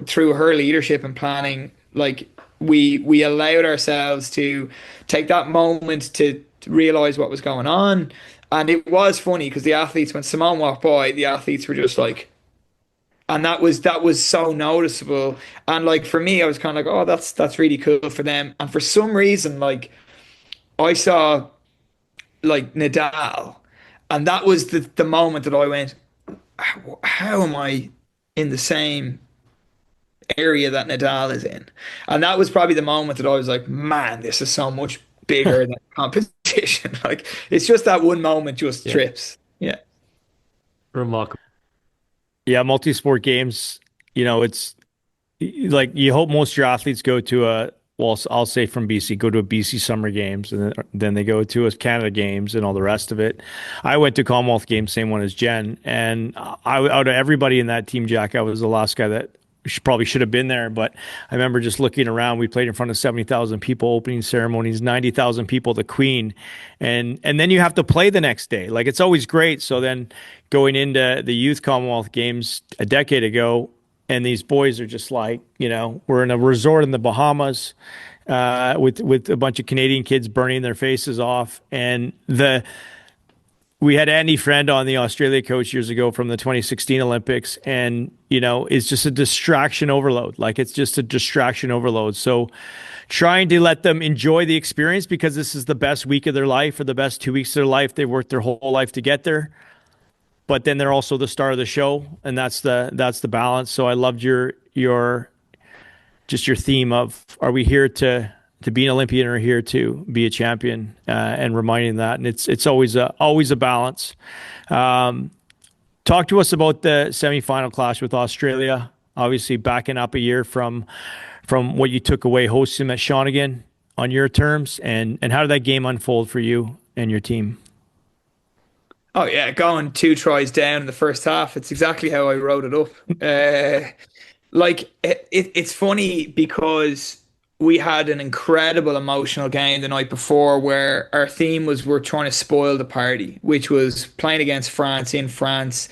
through her leadership and planning, like we allowed ourselves to take that moment to realize what was going on. And it was funny because the athletes, when Simone walked by, the athletes were just like, and that was so noticeable. And like for me, I was kind of like, oh, that's really cool for them. And for some reason, like, I saw like Nadal, and that was the moment that I went, how am I in the same area that Nadal is in? And that was probably the moment that I was like, man, this is so much bigger than competition. Like, it's just that one moment just trips. Yeah. Remarkable. Yeah, multi-sport games, it's like you hope most of your athletes go to well, I'll say from BC, go to a BC Summer Games, and then they go to a Canada Games and all the rest of it. I went to Commonwealth Games, same one as Jen, and out of everybody in that team, Jack, I was the last guy that probably should have been there. But I remember just looking around. We played in front of 70,000 people, opening ceremonies, 90,000 people, the Queen, and then you have to play the next day. Like, it's always great. So then going into the Youth Commonwealth Games a decade ago, and these boys are just like, we're in a resort in the Bahamas with a bunch of Canadian kids burning their faces off. And we had Andy Friend on, the Australia coach, years ago from the 2016 Olympics. And, it's just a distraction overload. Like, it's just a distraction overload. So trying to let them enjoy the experience, because this is the best week of their life or the best 2 weeks of their life. They worked their whole life to get there. But then they're also the star of the show, and that's the balance. So I loved your theme of, are we here to be an Olympian or here to be a champion, and reminding that. And it's always a balance. Talk to us about the semifinal clash with Australia. Obviously backing up a year from what you took away hosting at Shawnigan on your terms, and how did that game unfold for you and your team? Oh yeah, going 2 tries down in the first half. It's exactly how I wrote it up. It's funny because we had an incredible emotional game the night before, where our theme was, we're trying to spoil the party, which was playing against France in France.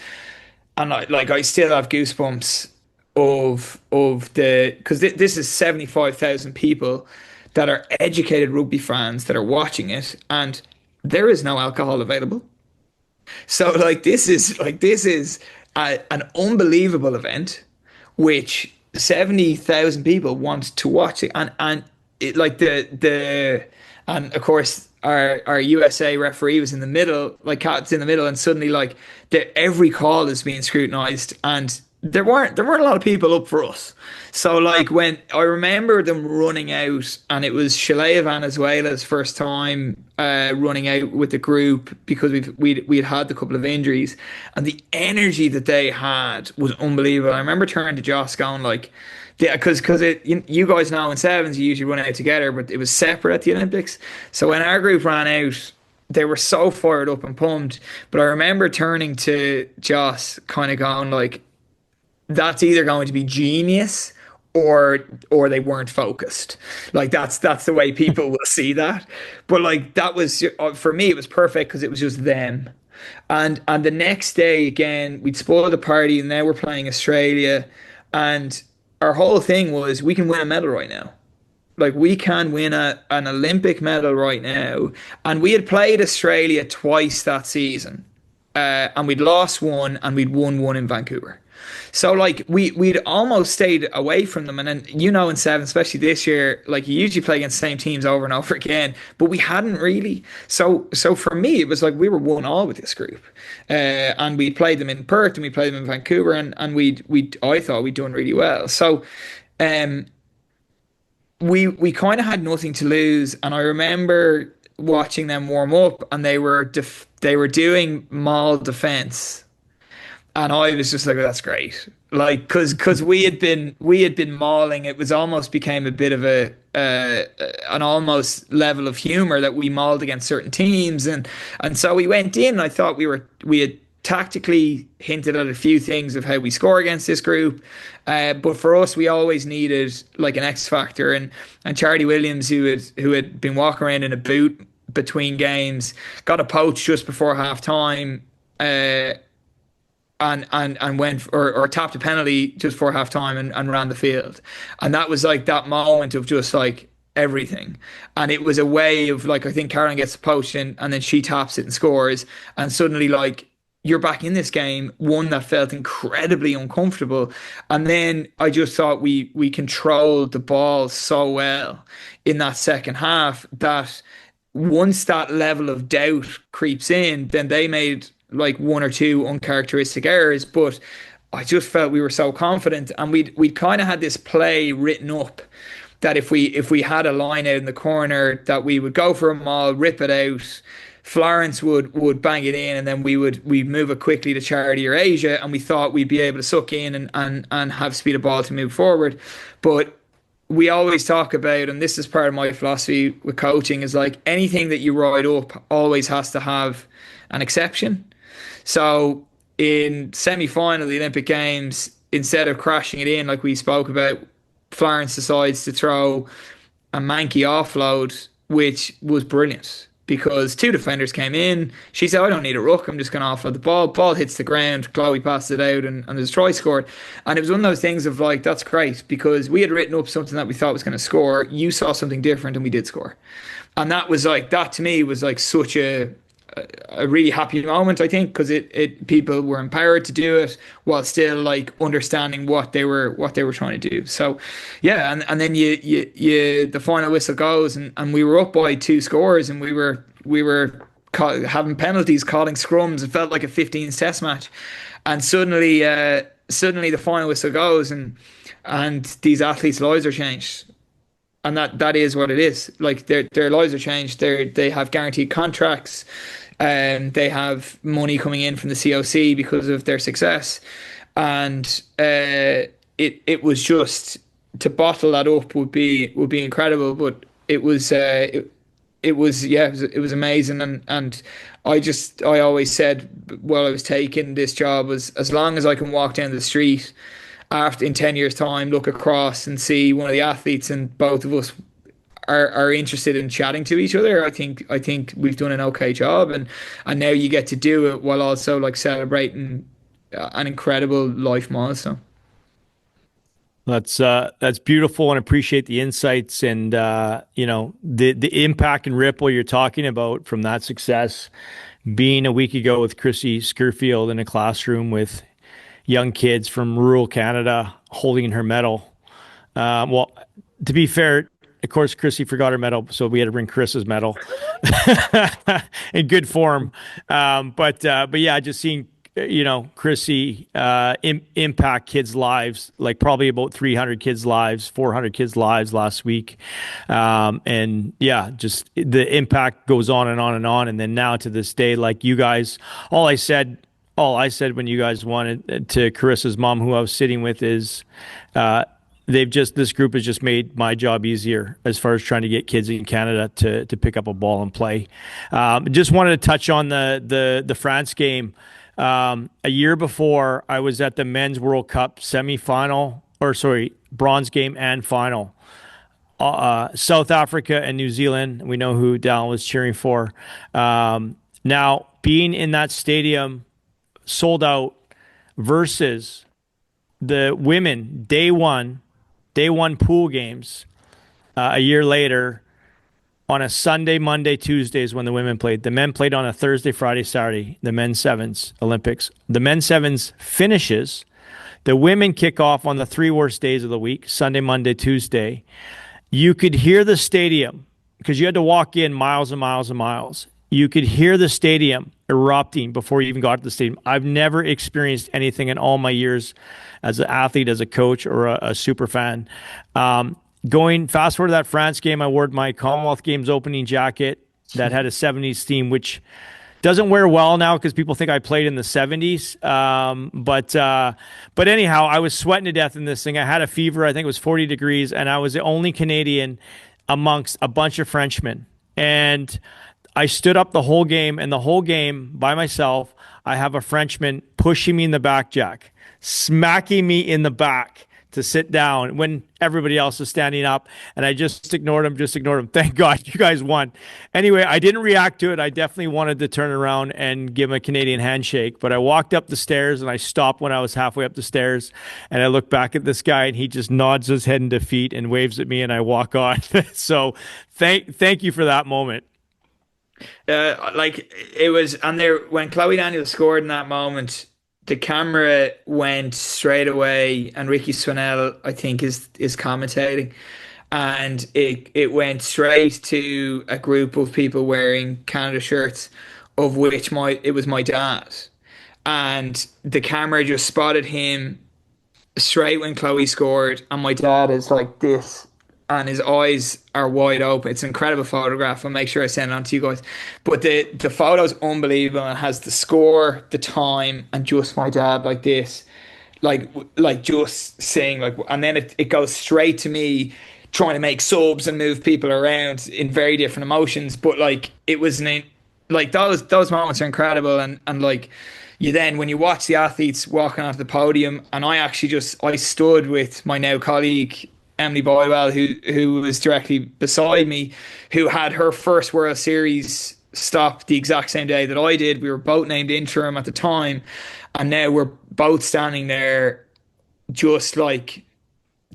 And I still have goosebumps because this is 75,000 people that are educated rugby fans that are watching it, and there is no alcohol available. So this is an unbelievable event, which 70,000 people want to watch it, and it, and of course our USA referee was in the middle, Cat's in the middle, and suddenly every call is being scrutinized, and there weren't a lot of people up for us. So when I remember them running out, and it was Shaleya Venezuela's first time running out with the group, because we had the couple of injuries, and the energy that they had was unbelievable. I remember turning to Joss going because you guys know in sevens you usually run out together, but it was separate at the Olympics. So when our group ran out, they were so fired up and pumped. But I remember turning to Joss, kind of going that's either going to be genius or they weren't focused. That's the way people will see that. But that was, for me, it was perfect because it was just them. And the next day again, we'd spoiled the party, and now we're playing Australia, and our whole thing was, we can win a medal right now. We can win an Olympic medal right now. And we had played Australia twice that season, and we'd lost one and we'd won one in Vancouver. So we'd almost stayed away from them. And then, in seven, especially this year, you usually play against the same teams over and over again, but we hadn't really. So for me, it was we were 1-1 with this group. And we played them in Perth and we played them in Vancouver, and I thought we'd done really well. So we kind of had nothing to lose. And I remember watching them warm up, and they were doing maul defense. And I was just like, that's great. Like, cause we had been mauling. It was almost became a bit of an almost level of humor that we mauled against certain teams. And so we went in. I thought we had tactically hinted at a few things of how we score against this group. But for us, we always needed like an X factor. And Charlie Williams, who had been walking around in a boot between games, got a poach just before half time. And went or tapped a penalty just before half time and ran the field. And that was like that moment of just like everything. And it was a way of like, I think Caroline gets the poach and then she taps it and scores. And suddenly like you're back in this game, one that felt incredibly uncomfortable. And then I just thought we controlled the ball so well in that second half that once that level of doubt creeps in, then they made like one or two uncharacteristic errors, but I just felt we were so confident, and we'd kind of had this play written up that if we had a line out in the corner, that we would go for a maul, rip it out. Florence would bang it in, and then we'd move it quickly to Charity or Asia, and we thought we'd be able to suck in and have speed of ball to move forward. But we always talk about, and this is part of my philosophy with coaching, is like anything that you ride up always has to have an exception. So in semi-final of the Olympic Games, instead of crashing it in like we spoke about, Florence decides to throw a manky offload, which was brilliant because two defenders came in. She said, I don't need a ruck. I'm just going to offload the ball. Ball hits the ground. Chloe passed it out and there's a try scored. And it was one of those things of like, that's great because we had written up something that we thought was going to score. You saw something different and we did score. And that was like, that to me was like such a really happy moment, I think, because it people were empowered to do it while still like understanding what they were trying to do. So yeah, and then you the final whistle goes and we were up by 2 scores and we were having penalties, calling scrums. It felt like a 15s test match, and suddenly the final whistle goes and these athletes' lives are changed. And that is what it is. Like their lives are changed. They have guaranteed contracts. They have money coming in from the COC because of their success. And it was just to bottle that up would be incredible. But it was amazing. And I always said while I was taking this job was, as long as I can walk down the street after in 10 years time, look across and see one of the athletes and both of us are interested in chatting to each other, I think we've done an okay job, and now you get to do it while also like celebrating an incredible life milestone. That's beautiful, and appreciate the insights and the impact and ripple you're talking about from that success. Being a week ago with Chrissy Skerfield in a classroom with young kids from rural Canada holding her medal. Well, to be fair, of course, Chrissy forgot her medal, so we had to bring Chris's medal in good form. But yeah, just seeing Chrissy impact kids' lives, like probably about 300 kids' lives, 400 kids' lives last week. And yeah, just the impact goes on and on and on. And then now to this day, like you guys, all I said when you guys wanted to Carissa's mom, who I was sitting with, is this group has just made my job easier as far as trying to get kids in Canada to pick up a ball and play. Just wanted to touch on the France game. A year before, I was at the Men's World Cup bronze game and final. South Africa and New Zealand. We know who Dallen was cheering for. Now, being in that stadium, sold out, versus the women day one pool games a year later on a Sunday, Monday, Tuesdays when the women played. The men played on a Thursday, Friday, Saturday, the men's sevens Olympics. The men's sevens finishes. The women kick off on the 3 worst days of the week, Sunday, Monday, Tuesday. You could hear the stadium because you had to walk in miles and miles and miles. You could hear the stadium erupting before you even got to the stadium. I've never experienced anything in all my years as an athlete, as a coach, or a super fan. Going fast forward to that France game, I wore my Commonwealth Games opening jacket that had a 70s theme, which Doesn't wear well now because people think I played in the 70s. But anyhow, I was sweating to death in this thing. I had a fever. I think it was 40 degrees, and I was the only Canadian amongst a bunch of Frenchmen. And I stood up the whole game, and the whole game by myself, I have a Frenchman pushing me in the back, Jack, smacking me in the back to sit down when everybody else was standing up, and I just ignored him. Thank God you guys won. Anyway, I didn't react to it. I definitely wanted to turn around and give him a Canadian handshake, but I walked up the stairs and I stopped when I was halfway up the stairs, and I look back at this guy and he just nods his head in defeat and waves at me, and I walk on. So thank you for that moment. Like it was, and there when Chloe Daniels scored in that moment, the camera went straight away, and Ricky Swannell, I think, is commentating, and it went straight to a group of people wearing Canada shirts, of which it was my dad, and the camera just spotted him straight when Chloe scored, and my dad is like this, and his eyes are wide open. It's an incredible photograph. I'll make sure I send it on to you guys. But the photo's unbelievable. It has the score, the time, and just my dad like this, like just saying like, and then it goes straight to me trying to make subs and move people around in very different emotions. But like it was like those moments are incredible, and like you then when you watch the athletes walking onto the podium, and I stood with my now colleague Emily Boywell, who was directly beside me, who had her first World Series stop the exact same day that I did. We were both named interim at the time, and now we're both standing there just like,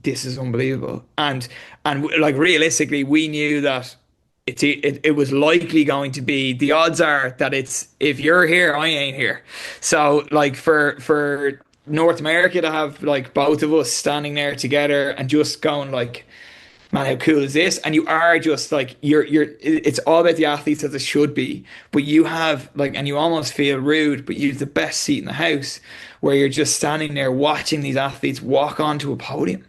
this is unbelievable. And like realistically, we knew that it was likely going to be, the odds are that it's, if you're here, I ain't here. So like for North America to have like both of us standing there together and just going like, man, how cool is this? And you are just like, it's all about the athletes as it should be, but you have like, and you almost feel rude, but you have the best seat in the house where you're just standing there watching these athletes walk onto a podium.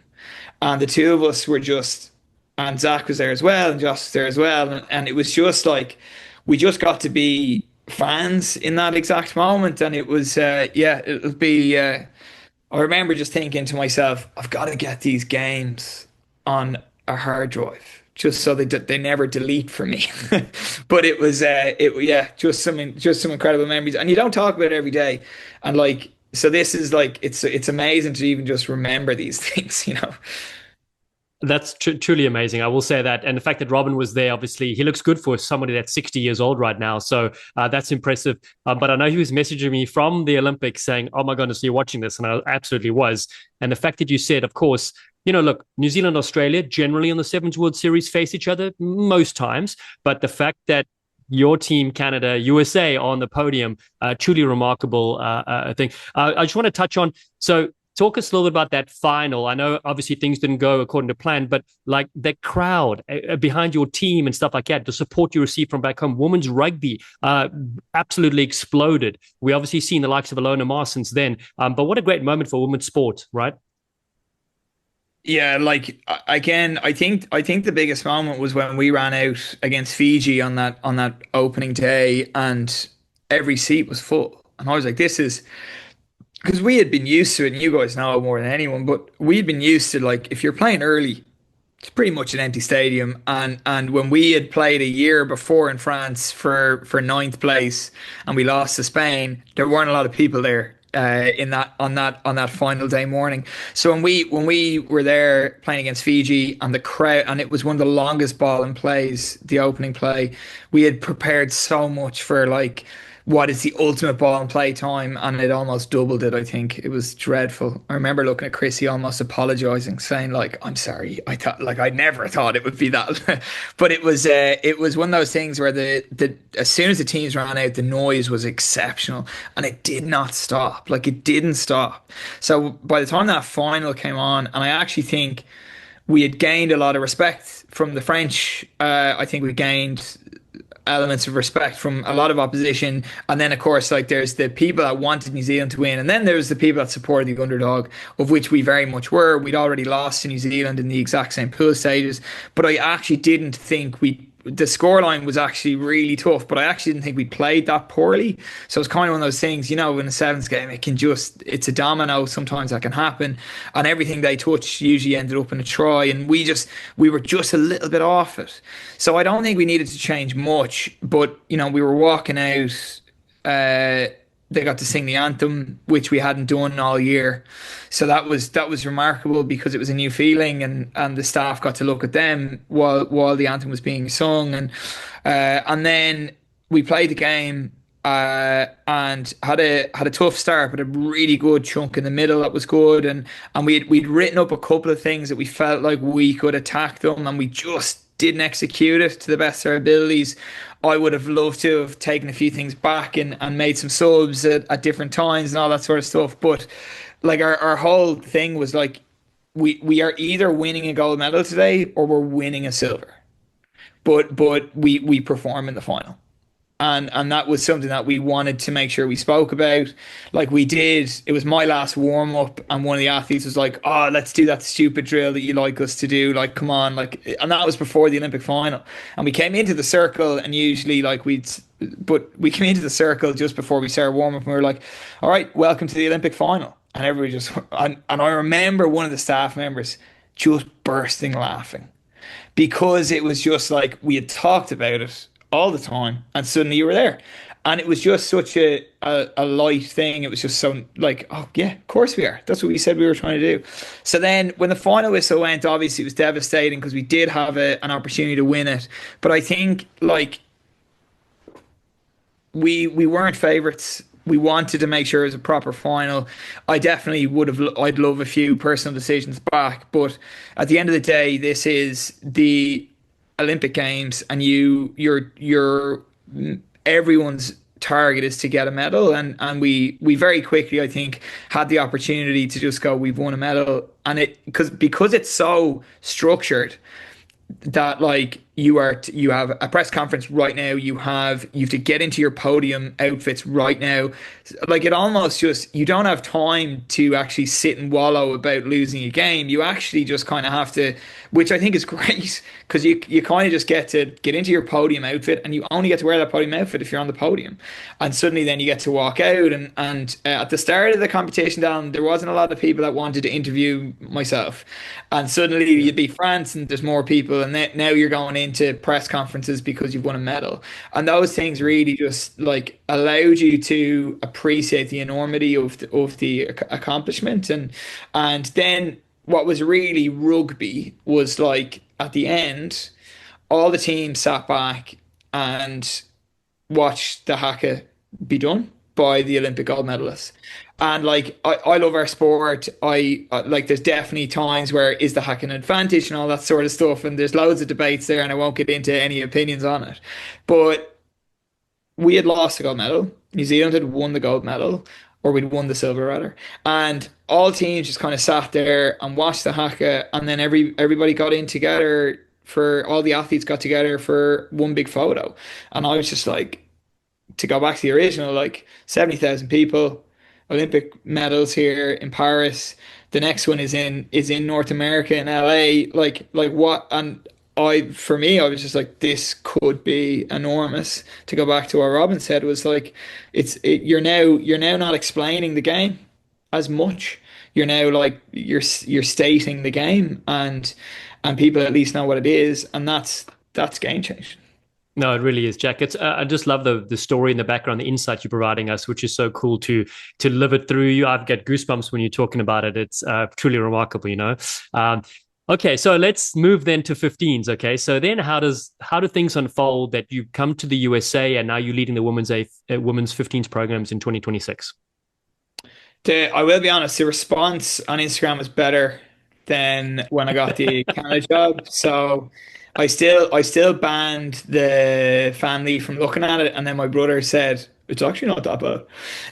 And the two of us were just, and Zach was there as well, and Josh was there as well. And it was just like, we just got to be fans in that exact moment, and it was it'll be I remember just thinking to myself, I've got to get these games on a hard drive just so they never delete for me. But it was just some incredible memories, and you don't talk about it every day, and like, so this is like, it's amazing to even just remember these things, you know. That's truly amazing. I will say that. And the fact that Robin was there, obviously, he looks good for somebody that's 60 years old right now. So that's impressive. But I know he was messaging me from the Olympics saying, oh my goodness, you're watching this. And I absolutely was. And the fact that you said, of course, you know, look, New Zealand, Australia, generally on the Sevens World Series face each other most times. But the fact that your team, Canada, USA, are on the podium, truly remarkable thing. I just want to touch on, so talk us a little bit about that final. I know obviously things didn't go according to plan, but like the crowd behind your team and stuff like that, the support you received from back home, women's rugby absolutely exploded. We obviously seen the likes of Alona Mar since then, but what a great moment for women's sport, right? Yeah, like again, I think the biggest moment was when we ran out against Fiji on that opening day, and every seat was full, and I was like, this is, because we had been used to it, and you guys know more than anyone, but we'd been used to, like, if you're playing early, it's pretty much an empty stadium. And when we had played a year before in France for ninth place, and we lost to Spain, there weren't a lot of people there on that final day morning. So when we were there playing against Fiji, and the crowd, and it was one of the longest ball in plays, the opening play, we had prepared so much for like what is the ultimate ball and play time, and it almost doubled it. I think it was dreadful. I remember looking at Chrissy almost apologizing, saying like, I'm sorry, I thought, like, I never thought it would be that. But it was one of those things where the as soon as the teams ran out, the noise was exceptional, and it did not stop. Like, it didn't stop. So by the time that final came on, and I actually think we had gained a lot of respect from the French. I think we gained elements of respect from a lot of opposition, and then of course, like, there's the people that wanted New Zealand to win, and then there's the people that supported the underdog, of which we very much were. We'd already lost to New Zealand in the exact same pool stages, but I actually didn't think the scoreline was actually really tough, but I actually didn't think we played that poorly. So it's kind of one of those things, in a sevens game, it's a domino. Sometimes that can happen, and everything they touched usually ended up in a try, and we were just a little bit off it. So I don't think we needed to change much, but we were walking out. They got to sing the anthem, which we hadn't done all year. So that was remarkable because it was a new feeling, and the staff got to look at them while the anthem was being sung, and then we played the game and had a tough start, but a really good chunk in the middle that was good, and we'd written up a couple of things that we felt like we could attack them, and we just didn't execute it to the best of our abilities. I would have loved to have taken a few things back and made some subs at different times and all that sort of stuff. But like our whole thing was like, we are either winning a gold medal today or we're winning a silver. But we perform in the final. And that was something that we wanted to make sure we spoke about. Like we did, it was my last warm up, and one of the athletes was like, "Oh, let's do that stupid drill that you like us to do. Like, come on!" And that was before the Olympic final. And we came into the circle, and usually, but we came into the circle just before we started warm up, and we were like, "All right, welcome to the Olympic final." And everybody and I remember one of the staff members just bursting laughing because it was just like we had talked about it all the time, and suddenly you were there, and it was just such a light thing. It was just so like, oh yeah, of course we are. That's what we said we were trying to do. So then when the final whistle went, obviously it was devastating because we did have an opportunity to win it, but I think like we weren't favourites. We wanted to make sure it was a proper final. I definitely I'd love a few personal decisions back, but at the end of the day, this is the Olympic Games, and you're everyone's target is to get a medal, and we very quickly, I think, had the opportunity to just go, we've won a medal, and because it's so structured that like you have a press conference right now, you have to get into your podium outfits right now. Like it almost just, you don't have time to actually sit and wallow about losing a game. You actually just kind of have to, which I think is great, because you kind of just get to get into your podium outfit, and you only get to wear that podium outfit if you're on the podium. And suddenly then you get to walk out, and at the start of the competition, Dallen, there wasn't a lot of people that wanted to interview myself, and suddenly you'd be France and there's more people, and now you're going into press conferences because you've won a medal, and those things really just like allowed you to appreciate the enormity of the accomplishment. And then what was really rugby was like at the end, all the teams sat back and watched the haka be done by the Olympic gold medalists. And like I love our sport. I like there's definitely times where is the haka an advantage and all that sort of stuff, and there's loads of debates there, and I won't get into any opinions on it. But we had lost the gold medal. New Zealand had won the gold medal, or we'd won the silver rather. And all teams just kind of sat there and watched the haka, and then everybody got in together all the athletes got together for one big photo. And I was just like, to go back to the original, like 70,000 people, Olympic medals here in Paris. The next one is in North America in LA. Like what? And for me, I was just like, this could be enormous. To go back to what Robin said, was like, you're now not explaining the game as much. You're now like you're stating the game, and people at least know what it is, and that's game changing. No, it really is, Jack. It's I just love the story in the background, the insight you're providing us, which is so cool to live it through you. I've got goosebumps when you're talking about it. It's truly remarkable, Okay, so let's move then to 15s. Okay, so then how do things unfold that you come to the USA and now you're leading the women's 15s programs in 2026? I will be honest, the response on Instagram was better than when I got the Canada job. So I still banned the family from looking at it, and then my brother said it's actually not that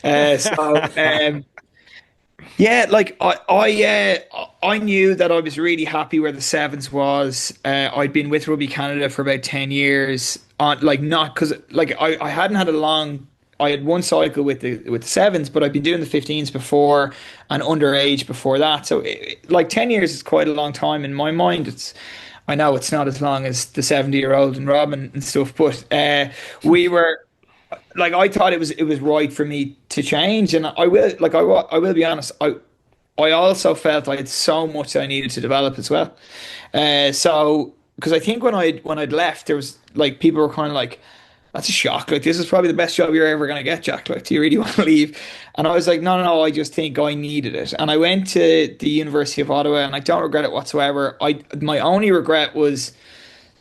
bad. Yeah, like I knew that I was really happy where the sevens was. I'd been with Rugby Canada for about 10 years. Not because I hadn't had a long. I had one cycle with the sevens, but I'd been doing the 15s before and underage before that. So 10 years is quite a long time in my mind. I know it's not as long as the 70-year-old and Robin and stuff, but we were like, I thought it was right for me to change, and I will be honest. I also felt I had so much I needed to develop as well. So because I think when I'd left, there was like people were kind of like, "That's a shock. Like this is probably the best job you're ever gonna get, Jack. Like, do you really want to leave?" And I was like, "No, no, no. I just think I needed it." And I went to the University of Ottawa, and I don't regret it whatsoever. My only regret was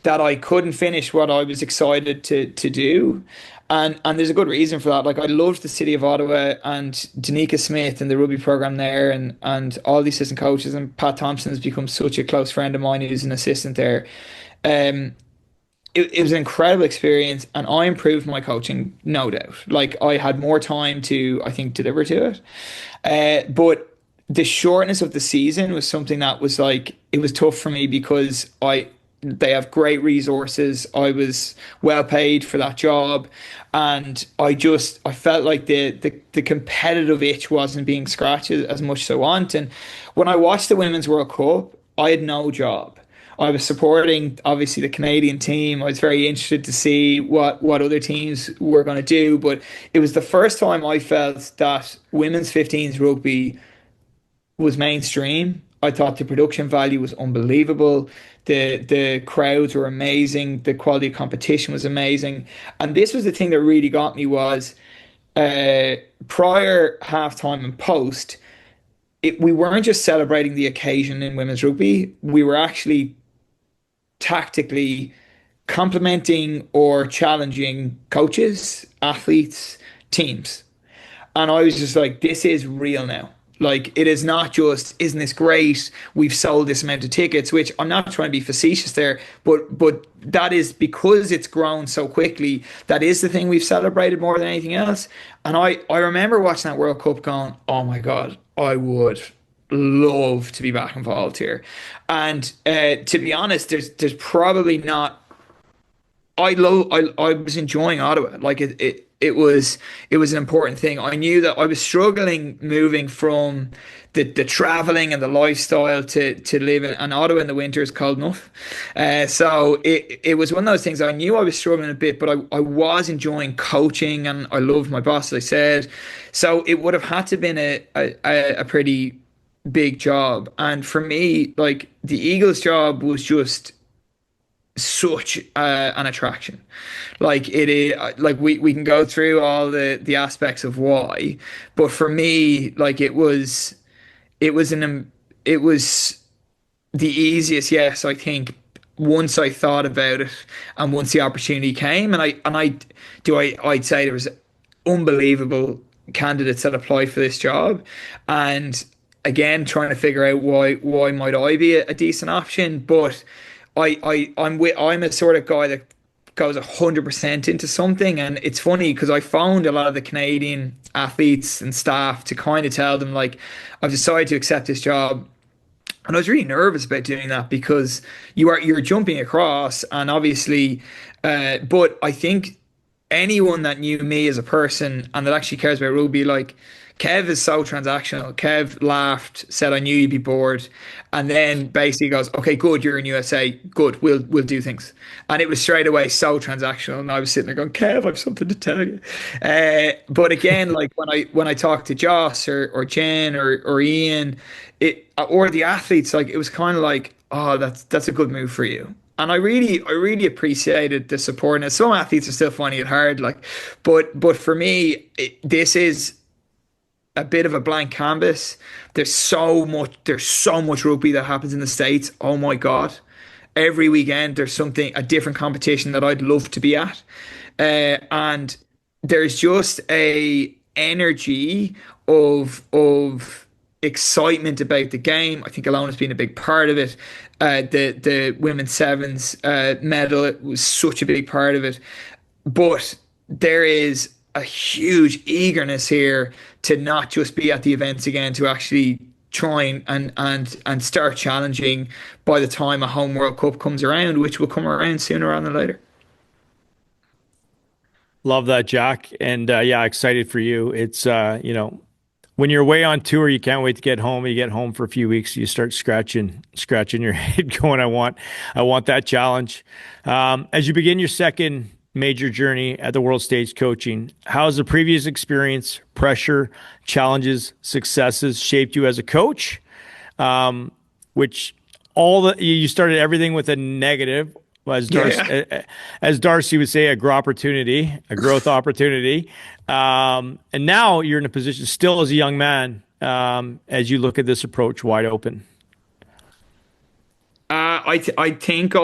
that I couldn't finish what I was excited to do. And there's a good reason for that. Like I loved the city of Ottawa and Danica Smith and the rugby program there and all the assistant coaches, and Pat Thompson has become such a close friend of mine who's an assistant there. Um it was an incredible experience, and I improved my coaching, no doubt. Like I had more time to, I think, deliver to it. But the shortness of the season was something that was like, it was tough for me because they have great resources. I was well paid for that job, and I felt like the competitive itch wasn't being scratched as much as I want. And when I watched the Women's World Cup, I had no job. I was supporting obviously the Canadian team. I was very interested to see what other teams were going to do, but it was the first time I felt that women's 15s rugby was mainstream. I thought the production value was unbelievable. The crowds were amazing. The quality of competition was amazing. And this was the thing that really got me was prior halftime and post, we weren't just celebrating the occasion in women's rugby. We were actually tactically complimenting or challenging coaches, athletes, teams. And I was just like, this is real now. Like, it is not just, isn't this great? We've sold this amount of tickets, which I'm not trying to be facetious there, but that is because it's grown so quickly. That is the thing we've celebrated more than anything else. And I remember watching that World Cup going, oh my God, I would love to be back involved here. And to be honest, there's probably not. I was enjoying Ottawa. Like it was an important thing. I knew that I was struggling moving from the traveling and the lifestyle to live in, and Ottawa in the winter is cold enough. So it was one of those things. I knew I was struggling a bit, but I was enjoying coaching, and I loved my boss, as I said. So it would have had to been a pretty big job. And for me, like the Eagles job was just such an attraction. Like it is, like we can go through all the aspects of why, but for me, like it was the easiest yes, I think, once I thought about it and once the opportunity came. I'd say there was unbelievable candidates that applied for this job, and again trying to figure out why might I be a decent option. But I'm a sort of guy that goes 100% into something. And it's funny because I found a lot of the Canadian athletes and staff to kind of tell them, like, I've decided to accept this job. And I was really nervous about doing that because you're jumping across, and obviously, but I think anyone that knew me as a person and that actually cares about rugby, like, Kev is so transactional. Kev laughed, said, "I knew you'd be bored," and then basically goes, "Okay, good, you're in USA. Good, we'll do things." And it was straight away so transactional, and I was sitting there going, "Kev, I've something to tell you." But again, like when I talked to Joss or Jen or Ian, or the athletes, like it was kind of like, "Oh, that's a good move for you." And I really appreciated the support. And some athletes are still finding it hard, like, but for me, this is a bit of a blank canvas. There's so much rugby that happens in the States. Oh my God. Every weekend there's a different competition that I'd love to be at. And there's just a energy of excitement about the game. I think Alona's been a big part of it. The women's sevens medal, it was such a big part of it. But there is a huge eagerness here to not just be at the events again, to actually try and start challenging by the time a home World Cup comes around, which will come around sooner rather than later. Love that, Jack. And yeah, excited for you. It's, when you're away on tour, you can't wait to get home. You get home for a few weeks, you start scratching your head, going, I want that challenge. As you begin your second major journey at the world stage coaching, how has the previous experience, pressure, challenges, successes shaped you as a coach? Which you started everything with a negative, as Darcy would say, a growth opportunity. And now you're in a position, still as a young man, as you look at this approach wide open. I think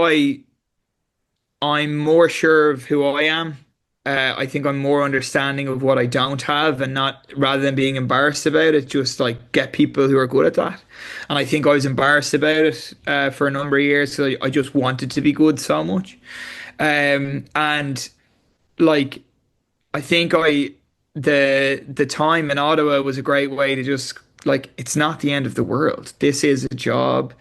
I'm more sure of who I am. I think I'm more understanding of what I don't have, and not, rather than being embarrassed about it, just like get people who are good at that. And I think I was embarrassed about it for a number of years, so I just wanted to be good so much. And like, I think the time in Ottawa was a great way to just, like, it's not the end of the world. This is a job,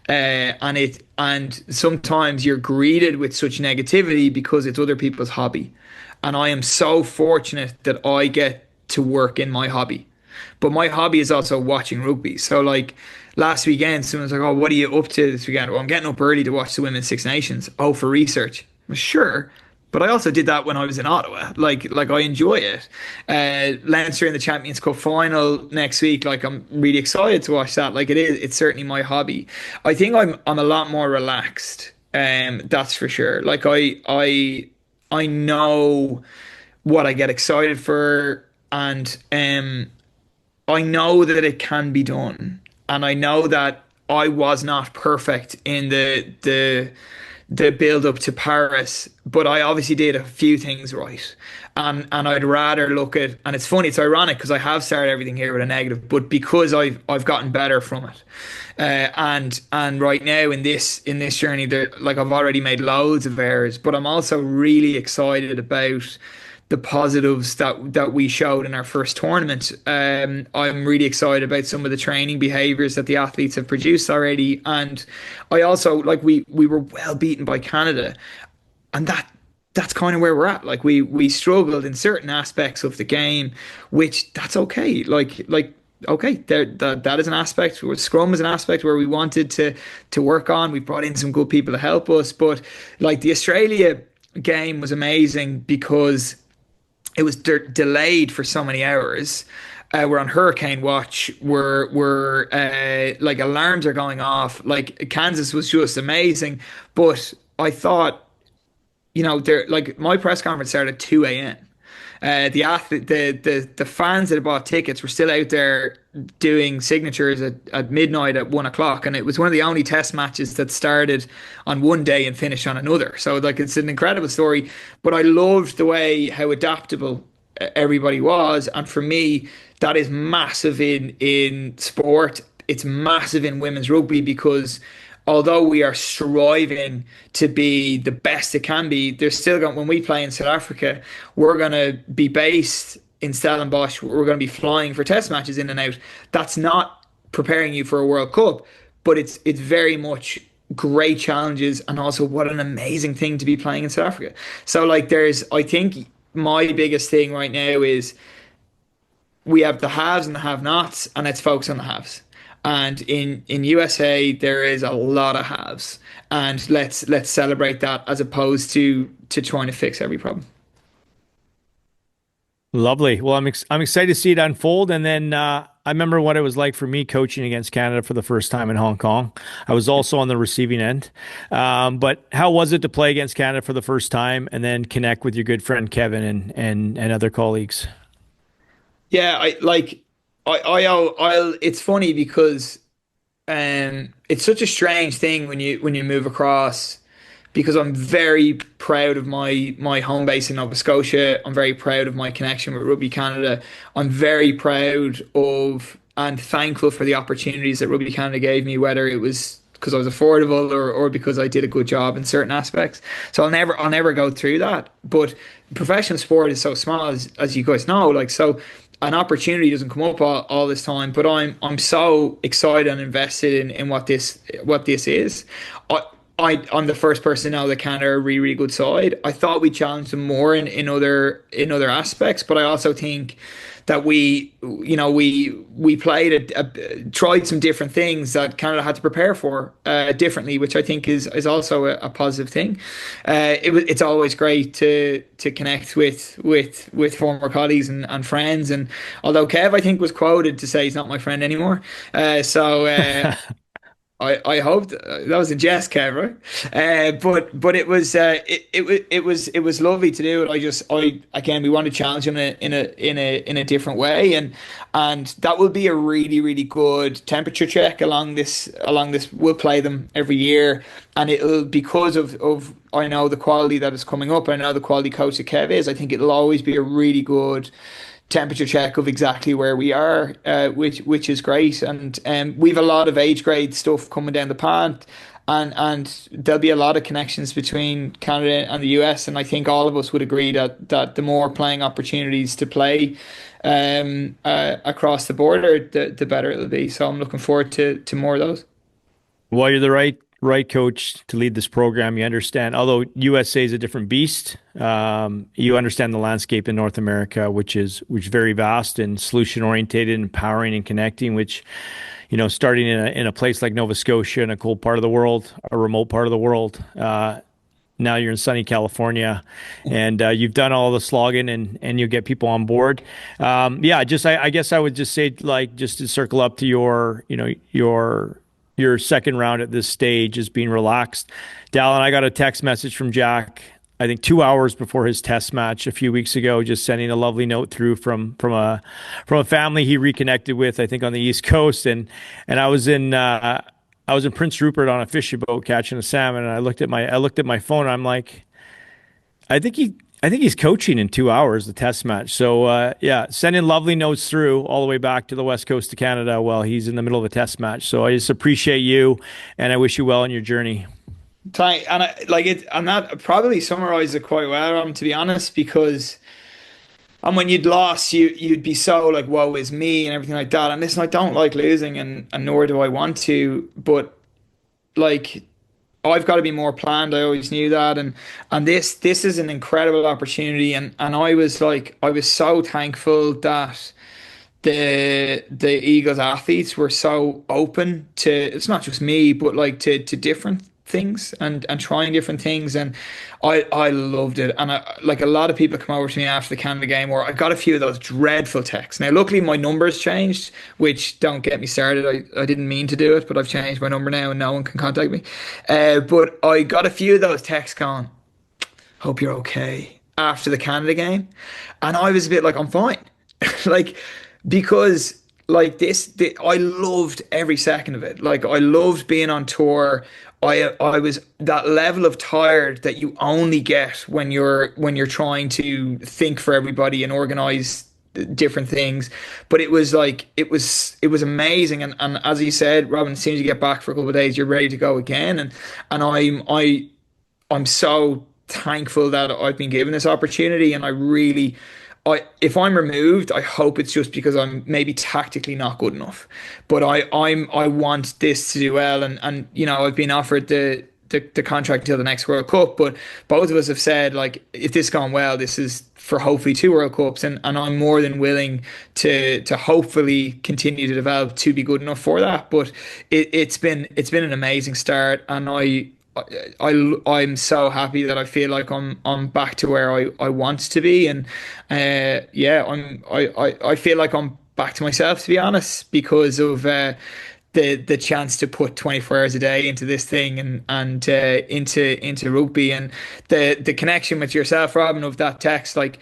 and sometimes you're greeted with such negativity because it's other people's hobby. And I am so fortunate that I get to work in my hobby. But my hobby is also watching rugby. So like last weekend, someone's like, "Oh, what are you up to this weekend?" "Well, I'm getting up early to watch the Women's Six Nations." "Oh, for research." "Well, sure." But I also did that when I was in Ottawa. Like I enjoy it. Leinster in the Champions Cup final next week. Like, I'm really excited to watch that. Like, it's certainly my hobby. I think I'm a lot more relaxed. That's for sure. Like I know what I get excited for, and I know that it can be done, and I know that I was not perfect in the build up to Paris, but I obviously did a few things right. And I'd rather look at, and it's funny, it's ironic because I have started everything here with a negative, but because I've gotten better from it. And right now in this journey, like, I've already made loads of errors, but I'm also really excited about the positives that we showed in our first tournament. I'm really excited about some of the training behaviors that the athletes have produced already. And I also, like, we were well beaten by Canada, and that's kind of where we're at. Like, we struggled in certain aspects of the game, which that's okay. Like okay, that is an aspect. Scrum is an aspect where we wanted to work on. We brought in some good people to help us, but like, the Australia game was amazing because it was delayed for so many hours. We're on hurricane watch. We're like, alarms are going off. Like, Kansas was just amazing, but I thought, like, my press conference started at 2 a.m. The fans that had bought tickets were still out there doing signatures at midnight at 1 o'clock, and it was one of the only test matches that started on one day and finished on another. So, like, it's an incredible story. But I loved the way how adaptable everybody was, and for me, that is massive in sport. It's massive in women's rugby, because although we are striving to be the best it can be, there's still when we play in South Africa, we're going to be based in Stellenbosch. We're going to be flying for test matches in and out. That's not preparing you for a World Cup, but it's very much great challenges, and also what an amazing thing to be playing in South Africa. So, like, I think my biggest thing right now is we have the haves and the have-nots, and let's focus on the haves. And in USA, there is a lot of haves, and let's celebrate that, as opposed to trying to fix every problem. Lovely. Well, I'm excited to see it unfold. And then I remember what it was like for me coaching against Canada for the first time in Hong Kong. I was also on the receiving end. But how was it to play against Canada for the first time, and then connect with your good friend Kevin and other colleagues? Yeah, it's funny because it's such a strange thing when you move across, because I'm very proud of my home base in Nova Scotia. I'm very proud of my connection with Rugby Canada. I'm very proud of and thankful for the opportunities that Rugby Canada gave me, whether it was because I was affordable or because I did a good job in certain aspects. So I'll never go through that. But professional sport is so small, as you guys know. Like, so an opportunity doesn't come up all this time, but I'm so excited and invested in what this is. I'm the first person to know that Canada are a really, really good side. I thought we challenged them more in other aspects, but I also think that we played tried some different things that Canada had to prepare for differently, which I think is also a positive thing. It's always great to connect with former colleagues and friends. And although Kev, I think, was quoted to say he's not my friend anymore, I hope that was a jest, Kev, right? But it was lovely to do it. Again, we want to challenge him in a different way, and that will be a really, really good temperature check along this. We'll play them every year, and it'll, because of I know the quality that is coming up. I know the quality coach that Kev is. I think it'll always be a really good temperature check of exactly where we are, which is great. And we've a lot of age grade stuff coming down the pan, and there'll be a lot of connections between Canada and the US. And I think all of us would agree that the more playing opportunities to play across the border, the better it'll be. So I'm looking forward to more of those. Well, you're the right coach to lead this program. You understand, although USA is a different beast, you understand the landscape in North America, which is very vast and solution oriented, empowering and connecting, which, starting in a place like Nova Scotia, in a cold part of the world, a remote part of the world. Now you're in sunny California, and you've done all the slogging, and you get people on board. I guess I would just say, like, just to circle up to your second round at this stage is being relaxed. Dallen, I got a text message from Jack, I think 2 hours before his test match a few weeks ago, just sending a lovely note through from a family he reconnected with, I think, on the East Coast. And I was in Prince Rupert on a fishing boat catching a salmon, and I looked at my phone, and I'm like, I think he's coaching in 2 hours, the test match. So, sending lovely notes through all the way back to the West Coast of Canada while he's in the middle of a test match. So I just appreciate you, and I wish you well in your journey. And that probably summarizes it quite well, to be honest, because when you'd lost, you'd be so like, woe is me and everything like that. And listen, I don't like losing, and nor do I want to, but like, I've got to be more planned. I always knew that, and this is an incredible opportunity, and I was so thankful that the Eagles athletes were so open to, it's not just me, but like to different things and trying different things, and I loved it. And like, a lot of people come over to me after the Canada game, where I got a few of those dreadful texts. Now luckily my number's changed, which, don't get me started, I didn't mean to do it, but I've changed my number now and no one can contact me, but I got a few of those texts going, hope you're okay, after the Canada game. And I was a bit like, I'm fine. Like, because like I loved every second of it. Like, I loved being on tour. I was that level of tired that you only get when you're trying to think for everybody and organize different things. But it was like, it was amazing. And as you said, Robin, as soon as you get back for a couple of days, you're ready to go again. And I'm so thankful that I've been given this opportunity. And if I'm removed, I hope it's just because I'm maybe tactically not good enough. But I want this to do well, and I've been offered the contract until the next World Cup. But both of us have said, like, if this gone well, this is for hopefully 2 World Cups, and I'm more than willing to hopefully continue to develop to be good enough for that. But it's been an amazing start, and I'm so happy that I feel like I'm back to where I want to be, and I feel like I'm back to myself, to be honest, because of the chance to put 24 hours a day into this thing, and into rugby, and the connection with yourself, Robin, of that text. Like,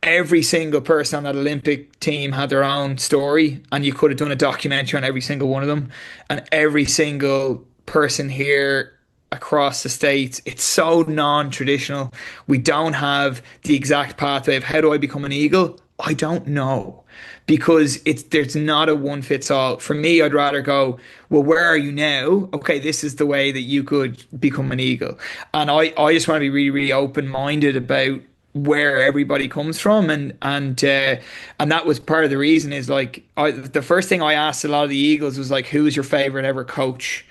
every single person on that Olympic team had their own story, and you could have done a documentary on every single one of them, and every single person here across the States. It's so non-traditional. We don't have the exact pathway of how do I become an Eagle. I don't know, because there's not a one fits all. For me, I'd rather go, well, where are you now? Okay, this is the way that you could become an Eagle. And I just want to be really, really open-minded about where everybody comes from, and that was part of the reason. Is like, the first thing I asked a lot of the Eagles was like, who is your favorite ever coach?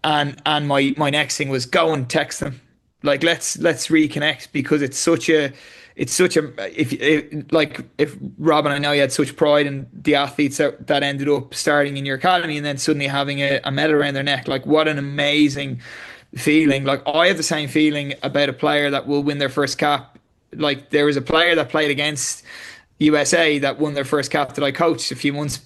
And my next thing was, go and text them. Like, let's reconnect, because it's such a it's such a if Robin, I know you had such pride in the athletes that ended up starting in your academy and then suddenly having a medal around their neck. Like, what an amazing feeling. Like, I have the same feeling about a player that will win their first cap. Like, there was a player that played against USA that won their first cap that I coached a few months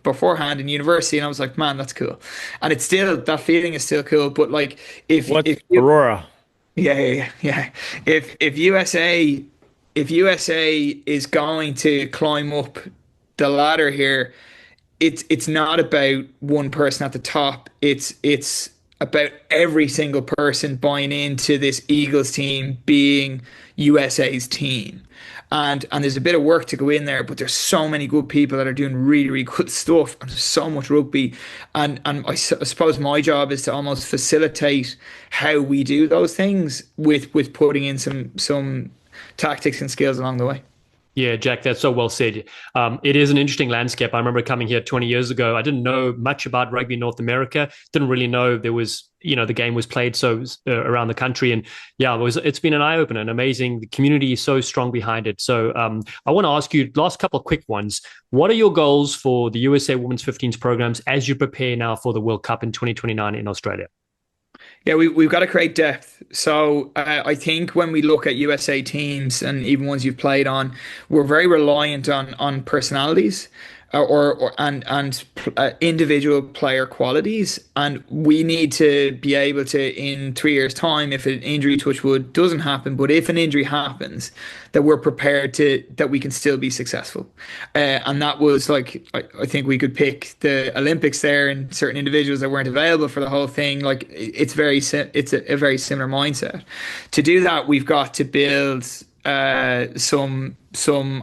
beforehand in university, and I was like, man, that's cool. And it's still, that feeling is still cool. But like, if Aurora? yeah. If USA is going to climb up the ladder here, it's not about one person at the top. It's about every single person buying into this Eagles team being USA's team. And there's a bit of work to go in there, but there's so many good people that are doing really, really good stuff, and there's so much rugby. And I suppose my job is to almost facilitate how we do those things with putting in some tactics and skills along the way. Yeah, Jack, that's so well said. It is an interesting landscape. I remember coming here 20 years ago. I didn't know much about rugby in North America. Didn't really know there was, the game was played around the country. And yeah, it's been an eye opener and amazing. The community is so strong behind it. So I want to ask you, last couple of quick ones. What are your goals for the USA Women's 15s programs as you prepare now for the World Cup in 2029 in Australia? Yeah, we've got to create depth. So I think when we look at USA teams and even ones you've played on, we're very reliant on personalities and individual player qualities, and we need to be able to, in 3 years' time, if an injury, touch wood, doesn't happen, but if an injury happens, that we're prepared that we can still be successful. And that was like, I think we could pick the Olympics there and certain individuals that weren't available for the whole thing. Like, it's a very similar mindset. To do that, we've got to build some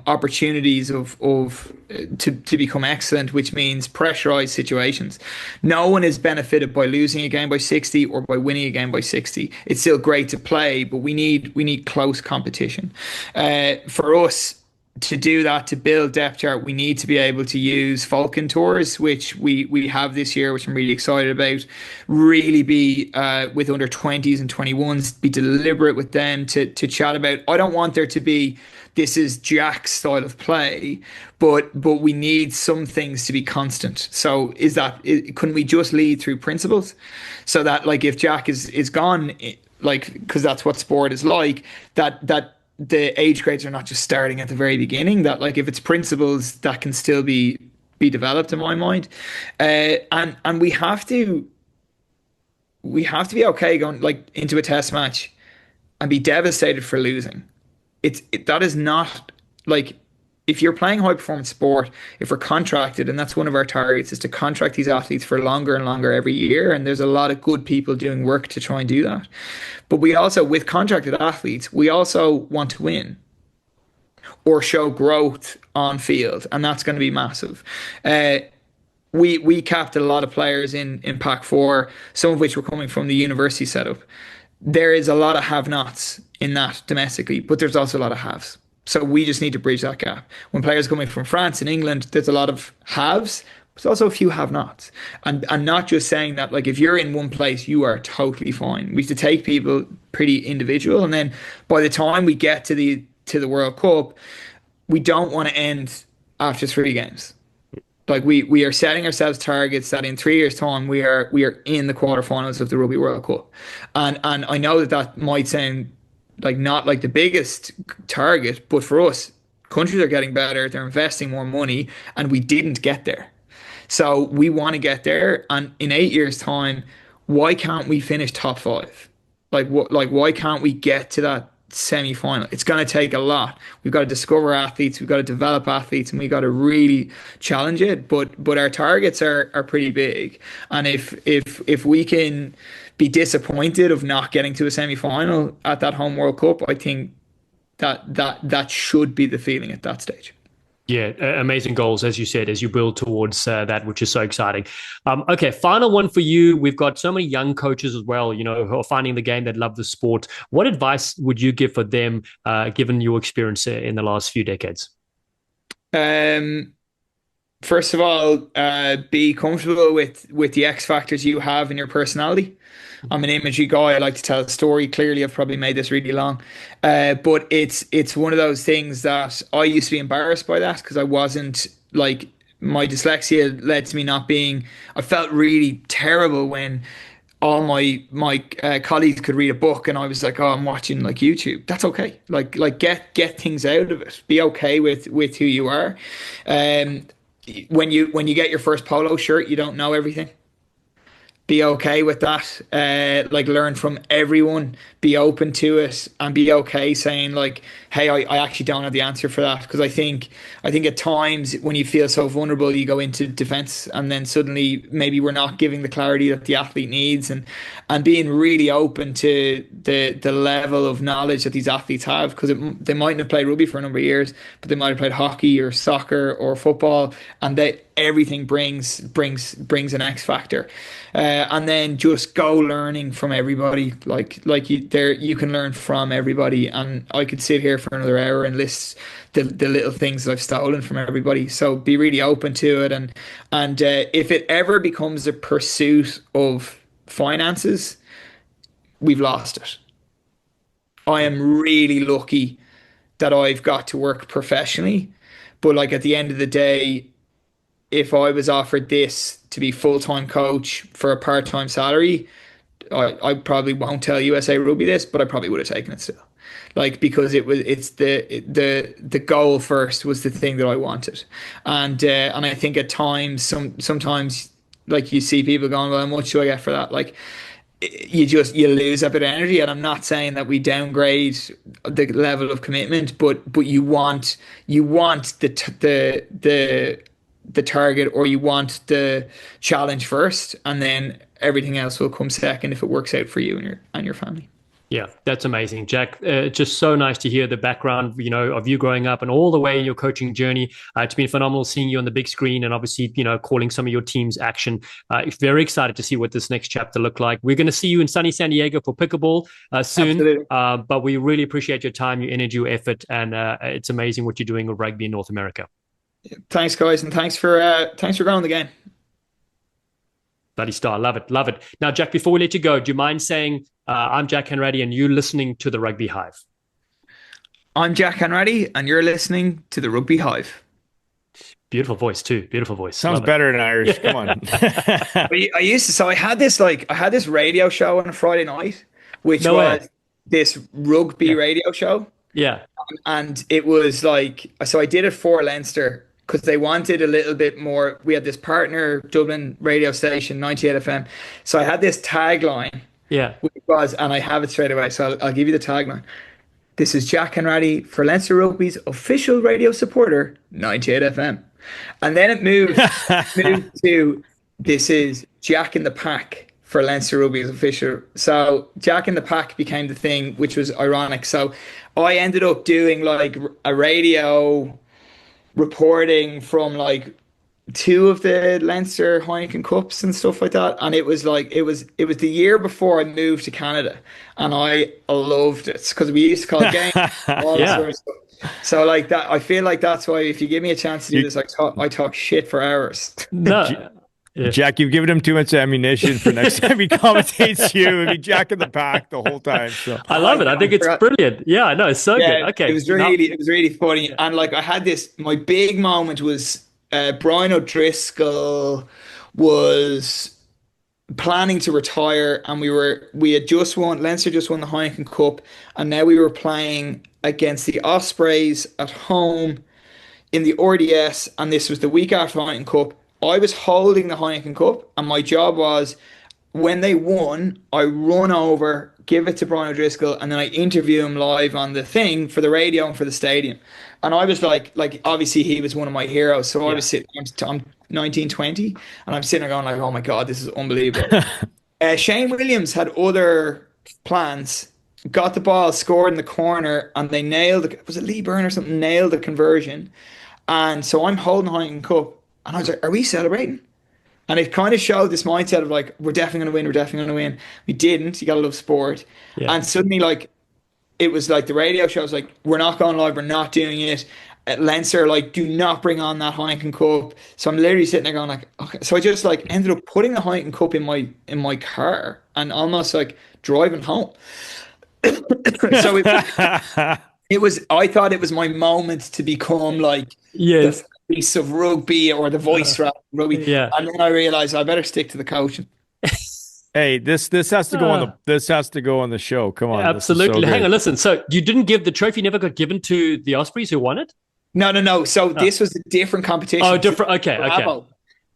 opportunities to become excellent, which means pressurized situations. No one is benefited by losing a game by 60 or by winning a game by 60. It's still great to play, but we need close competition. For us to do that, to build depth chart, we need to be able to use Falcon tours, which we have this year, which I'm really excited about. Really be with under 20s and 21s, be deliberate with them to chat about. I don't want there to be, this is Jack's style of play, but we need some things to be constant. So couldn't we just lead through principles, so that, like, if Jack is gone, like, because that's what sport is like, that the age grades are not just starting at the very beginning, that, like, if it's principles that can still be developed, in my mind. And we have to be okay going, like, into a test match and be devastated for losing. That is not, like, if you're playing high performance sport, if we're contracted, and that's one of our targets, is to contract these athletes for longer and longer every year. And there's a lot of good people doing work to try and do that. But we also, with contracted athletes, we also want to win or show growth on field. And that's going to be massive. We capped a lot of players in Pac 4, some of which were coming from the university setup. There is a lot of have-nots in that domestically, but there's also a lot of haves. So we just need to bridge that gap. When players are coming from France and England, there's a lot of haves, but there's also a few have-nots. And not just saying that, like, if you're in one place, you are totally fine. We have to take people pretty individual. And then by the time we get to the World Cup, we don't want to end after 3 games. Like, we are setting ourselves targets that in 3 years' time we are in the quarterfinals of the Rugby World Cup. And I know that might sound like not like the biggest target, but for us, countries are getting better, they're investing more money, and we didn't get there. So we want to get there, and in 8 years' time, why can't we finish top 5? Like why can't we get to that semi-final? It's going to take a lot. We've got to discover athletes, we've got to develop athletes, and we've got to really challenge it. But our targets are pretty big, and if we can be disappointed of not getting to a semi-final at that home World Cup, I think that should be the feeling at that stage. Yeah, amazing goals, as you said, as you build towards that, which is so exciting. Okay, final one for you. We've got so many young coaches as well, who are finding the game, that love the sport. What advice would you give for them, given your experience in the last few decades? First of all, be comfortable with the X factors you have in your personality. I'm an imagery guy. I like to tell a story. Clearly, I've probably made this really long, but it's one of those things that I used to be embarrassed by that because I wasn't like my dyslexia led to me not being. I felt really terrible when all my colleagues could read a book and I was like, oh, I'm watching like YouTube. That's okay. Like get things out of it. Be okay with who you are. When you get your first polo shirt, you don't know everything. Be okay with that. Like learn from everyone, be open to it, and be okay saying like, hey, I actually don't have the answer for that. Because I think at times when you feel so vulnerable, you go into defense and then suddenly maybe we're not giving the clarity that the athlete needs, and being really open to the level of knowledge that these athletes have, because they mightn't have played rugby for a number of years, but they might have played hockey or soccer or football, and everything brings an X factor. And then just go learning from everybody. You can learn from everybody, and I could sit here for another hour and list the little things that I've stolen from everybody. So be really open to it, and if it ever becomes a pursuit of finances, we've lost it. I am really lucky that I've got to work professionally, but like at the end of the day, if I was offered this to be full-time coach for a part-time salary, I probably won't tell USA Rugby this, but I probably would have taken it still. Like, because it's the goal first was the thing that I wanted. And I think at times, sometimes like you see people going, well, how much do I get for that? Like, you lose a bit of energy. And I'm not saying that we downgrade the level of commitment, but you want the target, or you want the challenge first, and then everything else will come second if it works out for you and your family. Yeah, that's amazing, Jack. Just so nice to hear the background, of you growing up and all the way in your coaching journey. It's been phenomenal seeing you on the big screen and obviously, calling some of your team's action. Very excited to see what this next chapter look like. We're going to see you in sunny San Diego for pickleball soon. But we really appreciate your time, your energy, your effort, and it's amazing what you're doing with rugby in North America. Thanks, guys, and thanks for growing the game. Bloody star. Love it. Love it. Now, Jack, before we let you go, do you mind saying I'm Jack Hanratty and you're listening to the Rugby Hive? I'm Jack Hanratty and you're listening to the Rugby Hive. Beautiful voice too. Beautiful voice. Sounds better in Irish. Come on. I had this radio show on a Friday night, which was this rugby radio show. Yeah. And it was like, so I did it for Leinster because they wanted a little bit more. We had this partner Dublin radio station, 98 FM. So I had this tagline. Yeah. Which was, and I have it straight away, so I'll give you the tagline. This is Jack Hanratty for Leinster Rugby's official radio supporter, 98 FM. And then it moved to, this is Jack in the Pack for Leinster Rugby's official. So Jack in the Pack became the thing, which was ironic. So I ended up doing like a radio reporting from like two of the Leinster Heineken Cups and stuff like that, and it was the year before I moved to Canada, and I loved it because we used to call it games, all that sort of stuff. So like that, I feel like that's why if you give me a chance to do this, I talk shit for hours. No. Yeah. Jack, you've given him too much ammunition for next time he commentates you. It'll be Jack in the Pack the whole time. So I love it. I think it's brilliant. Yeah, no, it's so good. Okay. It was really funny. And like I had this, my big moment was Brian O'Driscoll was planning to retire, and Leinster just won the Heineken Cup, and now we were playing against the Ospreys at home in the RDS, and this was the week after the Heineken Cup. I was holding the Heineken Cup, and my job was, when they won, I run over, give it to Brian O'Driscoll, and then I interview him live on the thing for the radio and for the stadium. And I was like obviously he was one of my heroes. So I was sitting, I'm 19, 20, and I'm sitting there going like, oh my God, this is unbelievable. Shane Williams had other plans, got the ball, scored in the corner, and they was it Lee Byrne or something, nailed the conversion. And so I'm holding the Heineken Cup, and I was like, are we celebrating? And it kind of showed this mindset of like, we're definitely going to win. We're definitely going to win. We didn't. You got to love sport. Yeah. And suddenly, like, it was like the radio show was like, we're not going live. We're not doing it. Leinster like, do not bring on that Heineken Cup. So I'm literally sitting there going like, okay. So I just like ended up putting the Heineken Cup in my car and almost like driving home. So it was I thought it was my moment to become like Yes. the face of rugby or the voice of rugby. Yeah. And then I realized I better stick to the coaching. Hey, this has to go on the show. Come on. Absolutely. So hang on, listen. So you didn't give the trophy, never got given to the Ospreys who won it? No. So this was a different competition. Oh, different. Okay.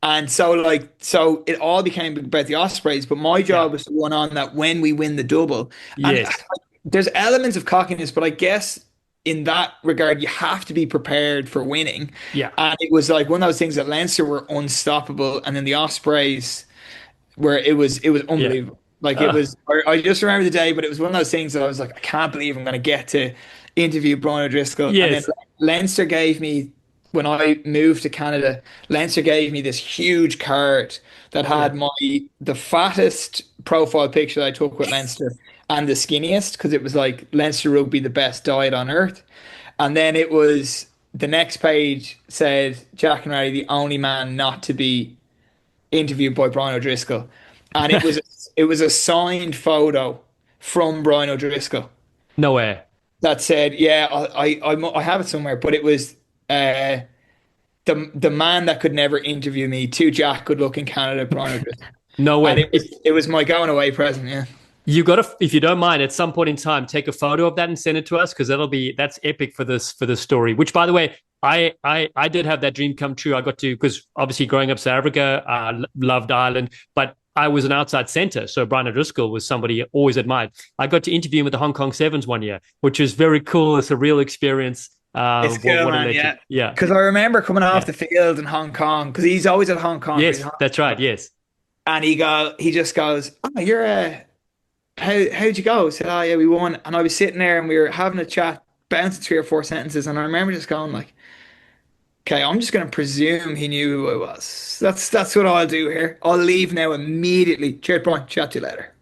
And so it all became about the Ospreys, but my job was to run on that when we win the double. Yes. And there's elements of cockiness, but I guess in that regard, you have to be prepared for winning. Yeah. And it was like one of those things that Leinster were unstoppable, and then the Ospreys where it was unbelievable. Like it was, I just remember the day, but it was one of those things that I was like, I can't believe I'm going to get to interview Brian O'Driscoll. Yes. And then Leinster gave me, when I moved to Canada, Leinster gave me this huge card that had the fattest profile picture that I took with Leinster and the skinniest, because it was like Leinster Rugby, the best diet on earth. And then it was, the next page said, Jack Hanratty, the only man not to be interviewed by Brian O'Driscoll. And it was a signed photo from Brian O'Driscoll. No way. That said, yeah, I have it somewhere, but it was the man that could never interview me, to Jack, good luck in Canada, Brian O'Driscoll. No way. And it was my going away present, yeah. You got to, if you don't mind, at some point in time, take a photo of that and send it to us, because that's epic for this story. Which, by the way, I did have that dream come true. I got to, because obviously growing up South Africa, I loved Ireland, but I was an outside centre, so Brian O'Driscoll was somebody I always admired. I got to interview him with the Hong Kong Sevens one year, which was very cool. It's a real experience. It's cool, man, yeah. Because I remember coming off the field in Hong Kong, because he's always at Hong Kong. Yes, that's right. Yes. And he just goes, "Oh, you're a." How'd you go? I said, "Oh yeah, we won." And I was sitting there and we were having a chat, bouncing 3 or 4 sentences, and I remember just going like, "Okay, I'm just going to presume he knew who I was. That's what I'll do here. I'll leave now immediately. Cheers, Brian. Chat to you later."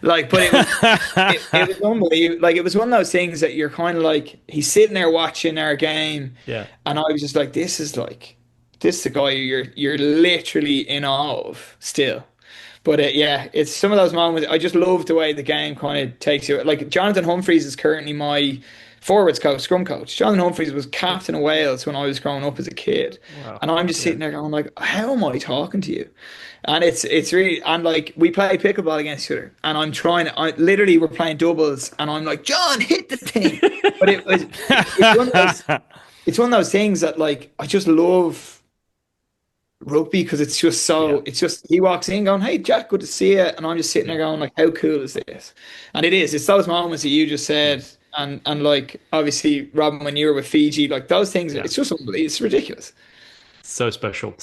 Like, but it was unbelievable. Like, it was one of those things that you're kind of like, he's sitting there watching our game, and I was just like, this is the guy you're literally in awe of still. But it's some of those moments. I just love the way the game kind of takes you. Like, Jonathan Humphreys is currently my forwards coach, scrum coach. Jonathan Humphreys was captain of Wales when I was growing up as a kid. Wow. And I'm just sitting there going like, how am I talking to you? And it's really, and like, we play pickleball against each other, and literally we're playing doubles, and I'm like, John, hit the thing. But it's one of those things that, like, I just love rugby, because it's just so, it's just, he walks in going, "Hey Jack, good to see you," and I'm just sitting there going like, how cool is this? And it's those moments that you just said, and like, obviously, Robin, when you were with Fiji, like, those things, it's just unbelievable. It's ridiculous. So special.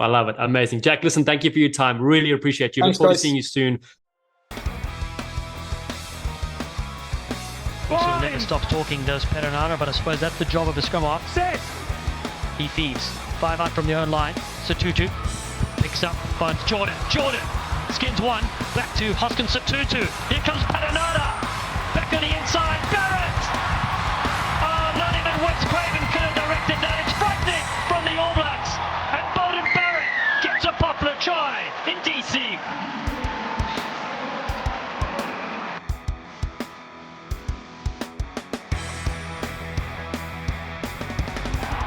I love it. Amazing. Jack, listen, thank you for your time. Really appreciate you. Look forward to seeing you soon. Also never stops talking, does Perenara, but I suppose that's the job of a scrum half. He feeds 5 out from the own line. Satutu picks up, finds Jordan. Skins one, back to Hoskins Satutu. Here comes Perenara. Back on the inside, Barrett. Oh, not even Wes Craven could have directed that. It's frightening from the All Blacks. And Beauden Barrett gets a popular try in DC.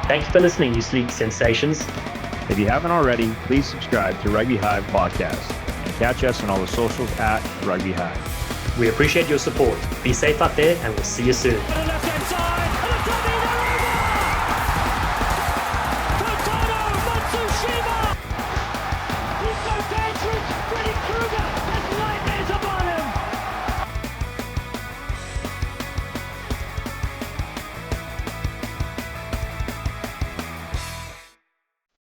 Thanks for listening, you sleek sensations. If you haven't already, please subscribe to Rugby Hive Podcast and catch us on all the socials at Rugby Hive. We appreciate your support. Be safe out there, and we'll see you soon. Left hand side.